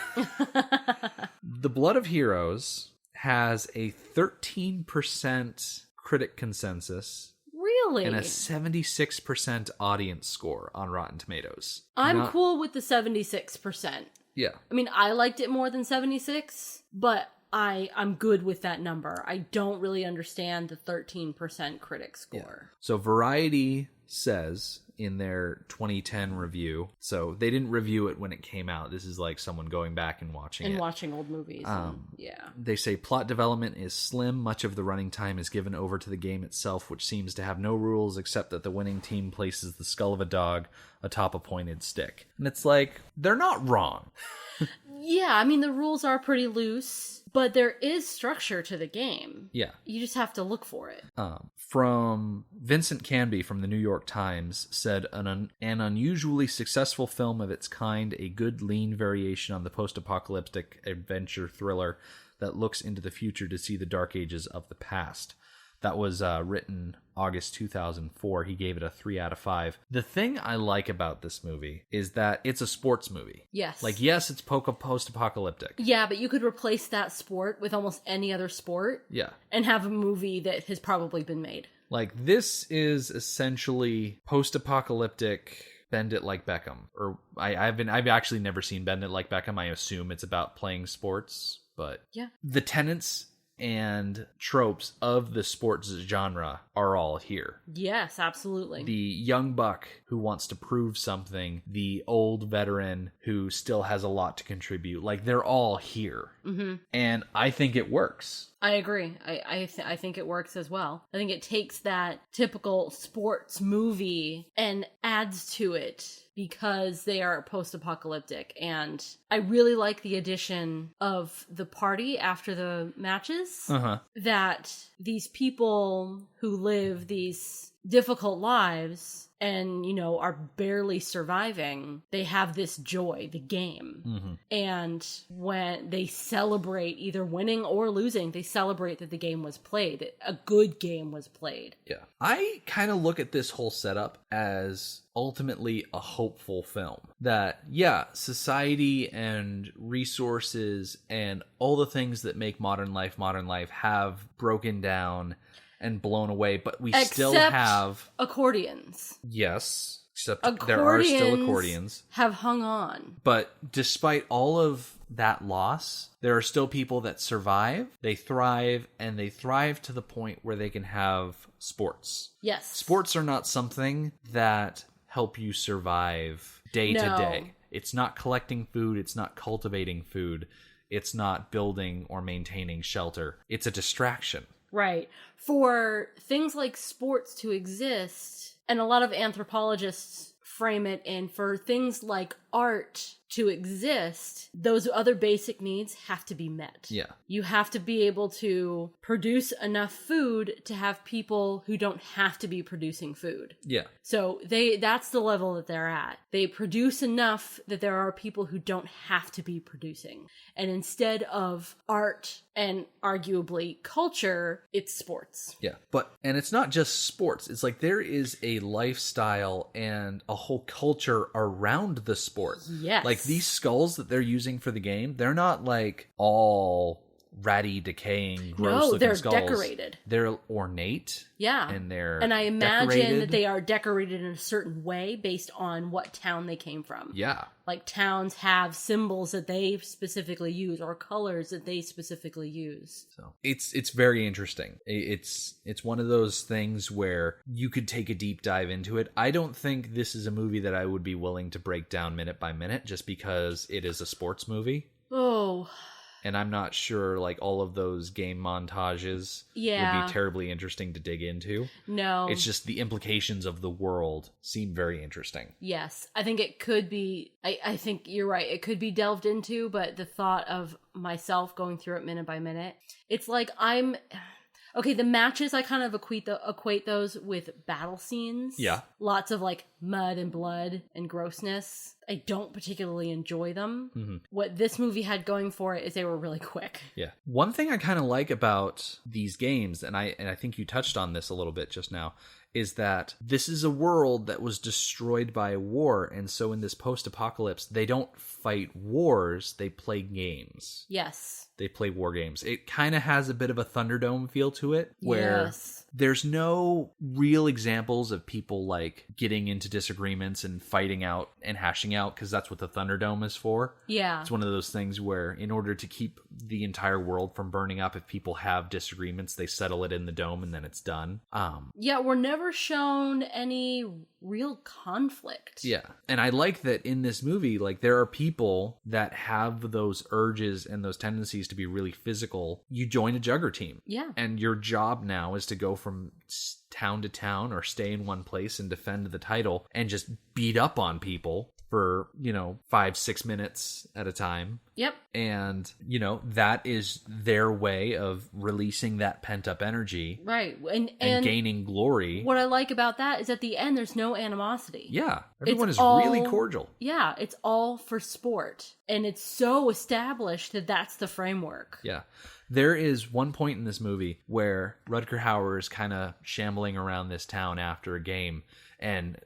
The Blood of Heroes has a 13% critic consensus. Really? And a 76% audience score on Rotten Tomatoes. I'm cool with the 76%. Yeah. I mean, I liked it more than 76, but I'm good with that number. I don't really understand the 13% critic score. Yeah. So Variety says in their 2010 review, so they didn't review it when it came out. This is like someone going back and watching it. And watching old movies. Yeah. They say plot development is slim. Much of the running time is given over to the game itself, which seems to have no rules except that the winning team places the skull of a dog atop a pointed stick. And it's like, they're not wrong. Yeah, I mean, the rules are pretty loose. But there is structure to the game. Yeah. You just have to look for it. From Vincent Canby from the New York Times said, an unusually successful film of its kind, a good lean variation on the post-apocalyptic adventure thriller that looks into the future to see the dark ages of the past. That was written August 2004. He gave it a 3 out of 5. The thing I like about this movie is that it's a sports movie. Yes. Like, yes, it's post-apocalyptic. Yeah, but you could replace that sport with almost any other sport. Yeah. And have a movie that has probably been made. Like, this is essentially post-apocalyptic Bend It Like Beckham. Or I've actually never seen Bend It Like Beckham. I assume it's about playing sports, but yeah, the tenets and tropes of the sports genre are all here. Yes, absolutely. The young buck who wants to prove something, the old veteran who still has a lot to contribute, like, they're all here. Mm-hmm. And I think it works. I agree. I think it works as well. I think it takes that typical sports movie and adds to it because they are post-apocalyptic. And I really like the addition of the party after the matches. That these people who live these difficult lives and, you know, are barely surviving, they have this joy, the game. Mm-hmm. And when they celebrate either winning or losing, they celebrate that the game was played, that a good game was played. Yeah. I kind of look at this whole setup as ultimately a hopeful film. That, yeah, society and resources and all the things that make modern life have broken down and blown away, but we still have accordions. Yes, except there are still accordions. Have hung on. But despite all of that loss, there are still people that survive, they thrive, and they thrive to the point where they can have sports. Yes. Sports are not something that help you survive day to day. It's not collecting food, it's not cultivating food, it's not building or maintaining shelter. It's a distraction. Right. For things like sports to exist, and a lot of anthropologists frame it in, for things like art to exist, those other basic needs have to be met. Yeah. You have to be able to produce enough food to have people who don't have to be producing food. Yeah. So that's the level that they're at. They produce enough that there are people who don't have to be producing. And instead of art and arguably culture, it's sports. Yeah. And it's not just sports. It's like there is a lifestyle and a whole culture around the sport. Yes. Like these skulls that they're using for the game, they're not like all ratty, decaying, gross looking skulls. No, they're decorated. They're ornate. Yeah. And I imagine decorated. that they are decorated in a certain way based on what town they came from. Yeah. Like towns have symbols that they specifically use or colors that they specifically use. So it's very interesting. It's one of those things where you could take a deep dive into it. I don't think this is a movie that I would be willing to break down minute by minute just because it is a sports movie. Oh. And I'm not sure, like, all of those game montages would be terribly interesting to dig into. No. It's just the implications of the world seem very interesting. Yes. I think it could be, I think you're right, it could be delved into, but the thought of myself going through it minute by minute, it's like okay, the matches, I kind of equate those with battle scenes. Yeah. Lots of, like, mud and blood and grossness. I don't particularly enjoy them. Mm-hmm. What this movie had going for it is they were really quick. Yeah. One thing I kind of like about these games, and I think you touched on this a little bit just now, is that this is a world that was destroyed by war, and so in this post-apocalypse, they don't fight wars, they play games. Yes. They play war games. It kind of has a bit of a Thunderdome feel to it, where there's no real examples of people, like, getting into disagreements and fighting out and hashing out, because that's what the Thunderdome is for. Yeah. It's one of those things where, in order to keep the entire world from burning up, if people have disagreements, they settle it in the dome and then it's done. Yeah, we're never shown any real conflict. Yeah. And I like that in this movie, like, there are people that have those urges and those tendencies to be really physical. You join a Jugger team. Yeah. And your job now is to go from town to town or stay in one place and defend the title and just beat up on people for, 5-6 minutes at a time. Yep. And, that is their way of releasing that pent-up energy. Right. And gaining glory. What I like about that is at the end, there's no animosity. Yeah. Everyone is really cordial. Yeah. It's all for sport. And it's so established that that's the framework. Yeah. There is one point in this movie where Rutger Hauer is kind of shambling around this town after a game, and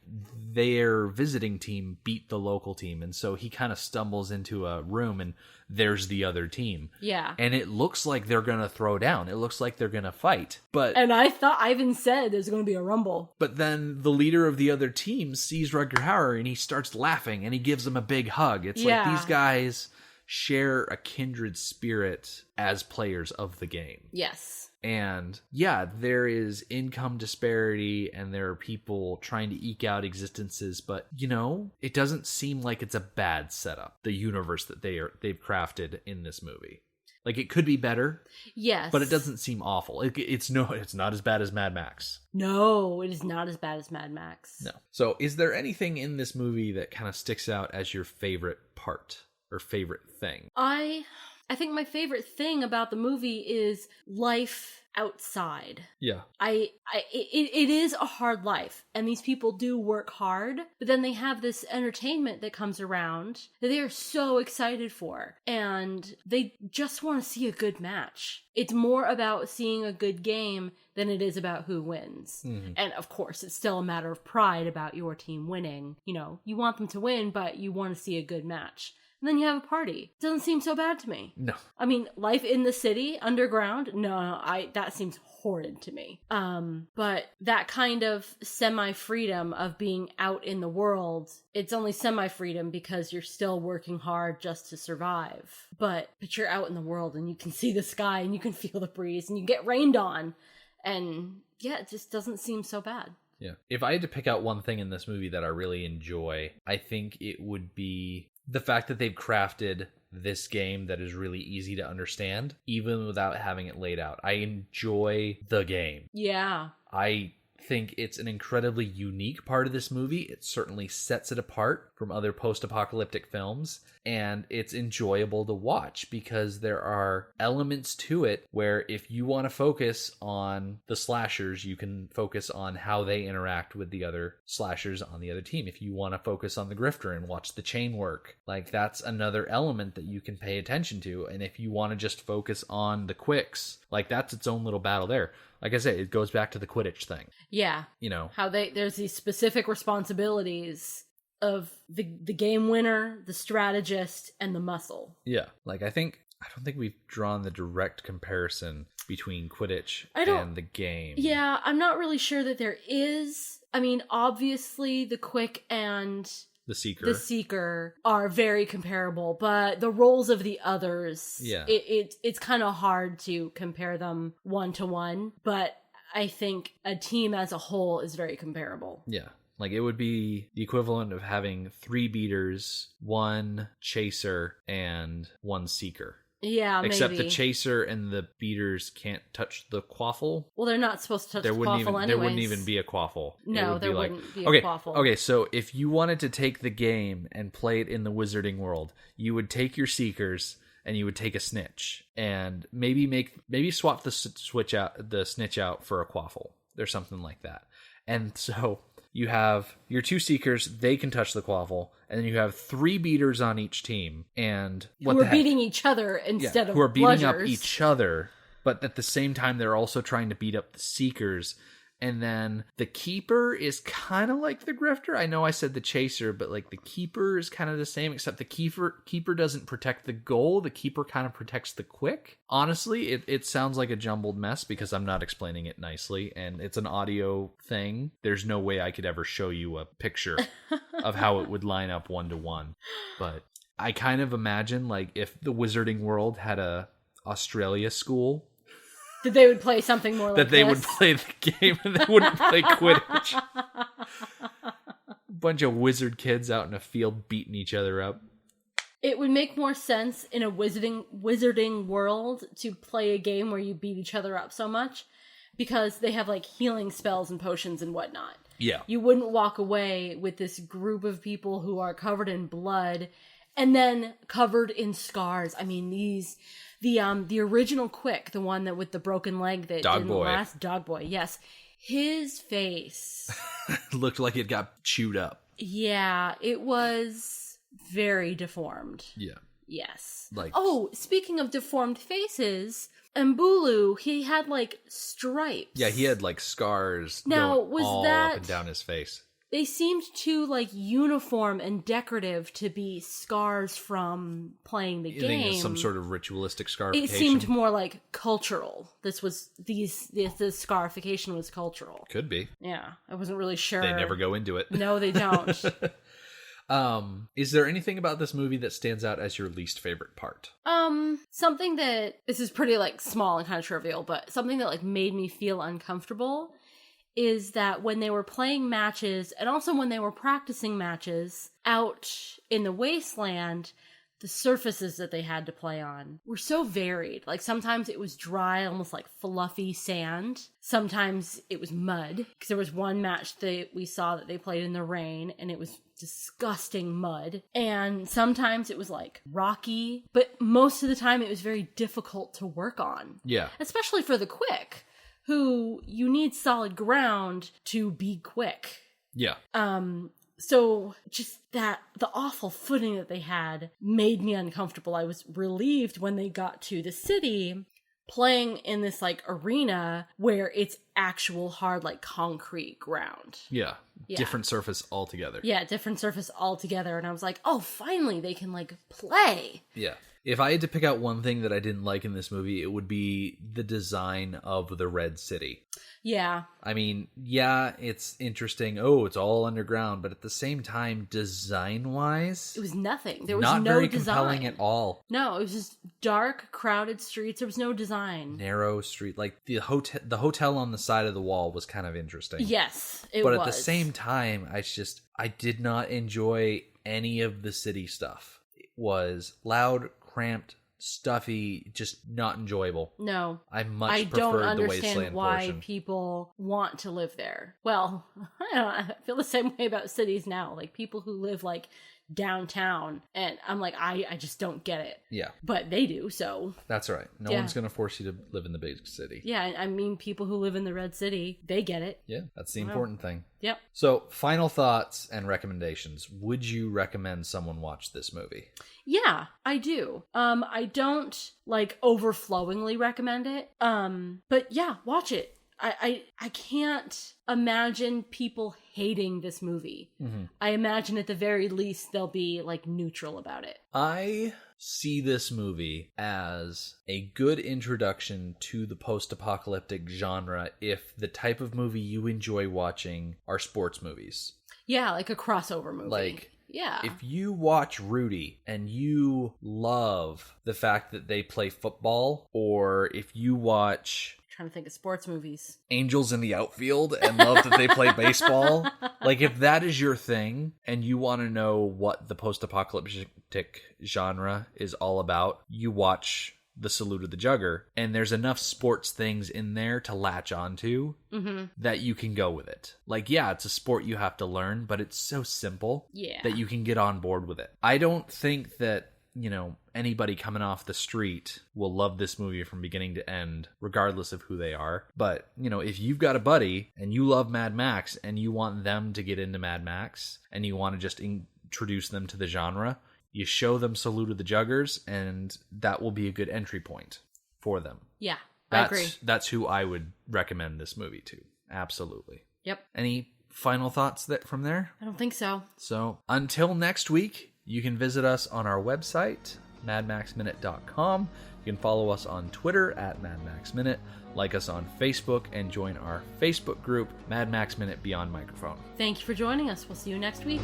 their visiting team beat the local team, and so he kind of stumbles into a room, and there's the other team. Yeah. And it looks like they're going to throw down. It looks like they're going to fight. And I thought Ivan said there's going to be a rumble. But then the leader of the other team sees Rutger Hauer, and he starts laughing, and he gives him a big hug. It's like these guys share a kindred spirit as players of the game. Yes. And yeah, there is income disparity and there are people trying to eke out existences, but it doesn't seem like it's a bad setup, the universe that they've crafted in this movie. Like, it could be better. Yes. But it doesn't seem awful. It's not as bad as Mad Max. No, it is not as bad as Mad Max. No. So is there anything in this movie that kind of sticks out as your favorite part or favorite thing? I think my favorite thing about the movie is life outside. Yeah. It is a hard life, and these people do work hard, but then they have this entertainment that comes around that they are so excited for, and they just want to see a good match. It's more about seeing a good game than it is about who wins. Mm-hmm. And of course, it's still a matter of pride about your team winning. You want them to win, but you want to see a good match. And then you have a party. It doesn't seem so bad to me. No. I mean, life in the city, underground, no, that seems horrid to me. But that kind of semi-freedom of being out in the world, it's only semi-freedom because you're still working hard just to survive. But you're out in the world and you can see the sky and you can feel the breeze and you get rained on. And yeah, it just doesn't seem so bad. Yeah. If I had to pick out one thing in this movie that I really enjoy, I think it would be the fact that they've crafted this game that is really easy to understand, even without having it laid out. I enjoy the game. Yeah. I think it's an incredibly unique part of this movie. It certainly sets it apart from other post-apocalyptic films, and it's enjoyable to watch because there are elements to it where if you want to focus on the slashers, you can focus on how they interact with the other slashers on the other team. If you want to focus on the grifter and watch the chain work, like, that's another element that you can pay attention to. And if you want to just focus on the quicks, like, that's its own little battle there. Like I say, it goes back to the Quidditch thing. Yeah. How there's these specific responsibilities of the game winner, the strategist, and the muscle. Yeah. Like, I don't think we've drawn the direct comparison between Quidditch and the game. Yeah, I'm not really sure that there is. I mean, obviously the Quick and the Seeker are very comparable, but the roles of the others, it's kind of hard to compare them one to one, but I think a team as a whole is very comparable. Yeah. Like, it would be the equivalent of having 3 beaters, 1 chaser, and 1 seeker. Yeah, Except the chaser and the beaters can't touch the quaffle. Well, they're not supposed to touch the quaffle anyways. There wouldn't even be a quaffle. No, there wouldn't be a quaffle. Okay, so if you wanted to take the game and play it in the wizarding world, you would take your seekers and you would take a snitch and maybe swap the snitch out for a quaffle or something like that. And so you have your 2 seekers, they can touch the quaffle, and then you have 3 beaters on each team, and who are beating each other instead of who are beating bludgers. up each other, but at the same time they're also trying to beat up the seekers. And then the keeper is kind of like the grifter. I know I said the chaser, but like the keeper is kind of the same, except the keeper doesn't protect the goal. The keeper kind of protects the quick. Honestly, it sounds like a jumbled mess because I'm not explaining it nicely, and it's an audio thing. There's no way I could ever show you a picture of how it would line up 1-to-1. But I kind of imagine, like, if the wizarding world had a Australia school, that they would play something more like that they would play the game and they wouldn't play Quidditch. Bunch of wizard kids out in a field beating each other up. It would make more sense in a wizarding world to play a game where you beat each other up so much. because they have like healing spells and potions and whatnot. Yeah. You wouldn't walk away with this group of people who are covered in blood and then covered in scars. I mean, the original Quick, the one that with the broken leg that Dog didn't Boy. last, Dog Boy, yes. His face. Looked like it got chewed up. Yeah, it was very deformed. Yeah. Yes. Like, oh, speaking of deformed faces, Mbulu, he had like stripes. yeah, he had like scars Now, going was all that- up and down his face. They seemed too like uniform and decorative to be scars from playing the You think game. it's some sort of ritualistic scarification? It seemed more like cultural. This scarification was cultural. Could be. Yeah, I wasn't really sure. They never go into it. No, they don't. Is there anything about this movie that stands out as your least favorite part? Something that, this is pretty like small and kind of trivial, but something that like made me feel uncomfortable is that when they were playing matches and also when they were practicing matches out in the wasteland, the surfaces that they had to play on were so varied. Like sometimes it was dry, almost like fluffy sand. Sometimes it was mud, because there was one match that we saw that they played in the rain and it was disgusting mud. And sometimes it was like rocky, but most of the time it was very difficult to work on. Yeah. Especially for the Quick, who you need solid ground to be quick. Yeah. So just that, the awful footing that they had made me uncomfortable. I was relieved when they got to the city playing in this like arena where it's actual hard like concrete ground. Yeah. Yeah. Different surface altogether. Yeah, different surface altogether. And I was like, oh, finally they can like play. Yeah. If I had to pick out one thing that I didn't like in this movie, it would be the design of the Red City. Yeah. I mean, yeah, it's interesting. Oh, it's all underground. But at the same time, design-wise, It was nothing. There was not no very design. compelling at all. No, it was just dark, crowded streets. There was no design. Narrow street. Like, the hotel on the side of the wall was kind of interesting. Yes, it But was. at the same time, I did not enjoy any of the city stuff. It was loud, cramped, stuffy, just not enjoyable. No. I much I preferred don't the understand wasteland why portion. people want to live there. Well, I feel the same way about cities now. Like people who live like downtown, and I'm like, I just don't get it. Yeah, But they do, so that's right. No Yeah. one's going to force you to live in the big city. yeah, I mean people who live in the Red City, they get it. Yeah, that's the important thing. Yep. So, final thoughts and recommendations. Would you recommend someone watch this movie? Yeah, I do. I don't like overflowingly recommend it. But yeah, watch it. I can't imagine people hating this movie. Mm-hmm. I imagine at the very least they'll be like neutral about it. I see this movie as a good introduction to the post-apocalyptic genre if the type of movie you enjoy watching are sports movies. Yeah, like a crossover movie. Like, yeah. if you watch Rudy and you love the fact that they play football, or if you watch Trying to think of sports movies. Angels in the Outfield and love that they play baseball, like if that is your thing and you want to know what the post-apocalyptic genre is all about, you watch The Salute of the Jugger, and there's enough sports things in there to latch onto that you can go with it. Like, yeah, it's a sport you have to learn, but it's so simple that you can get on board with it. I don't think that, you know, anybody coming off the street will love this movie from beginning to end, regardless of who they are. But, you know, if you've got a buddy and you love Mad Max and you want them to get into Mad Max and you want to just introduce them to the genre, you show them Salute of the Juggers, and that will be a good entry point for them. Yeah, I agree. That's who I would recommend this movie to. Absolutely. Yep. Any final thoughts from there? I don't think so. So until next week, you can visit us on our website, madmaxminute.com. You can follow us on Twitter at madmaxminute, like us on Facebook, and join our Facebook group, Mad Max Minute Beyond Microphone. Thank you for joining us. We'll see you next week.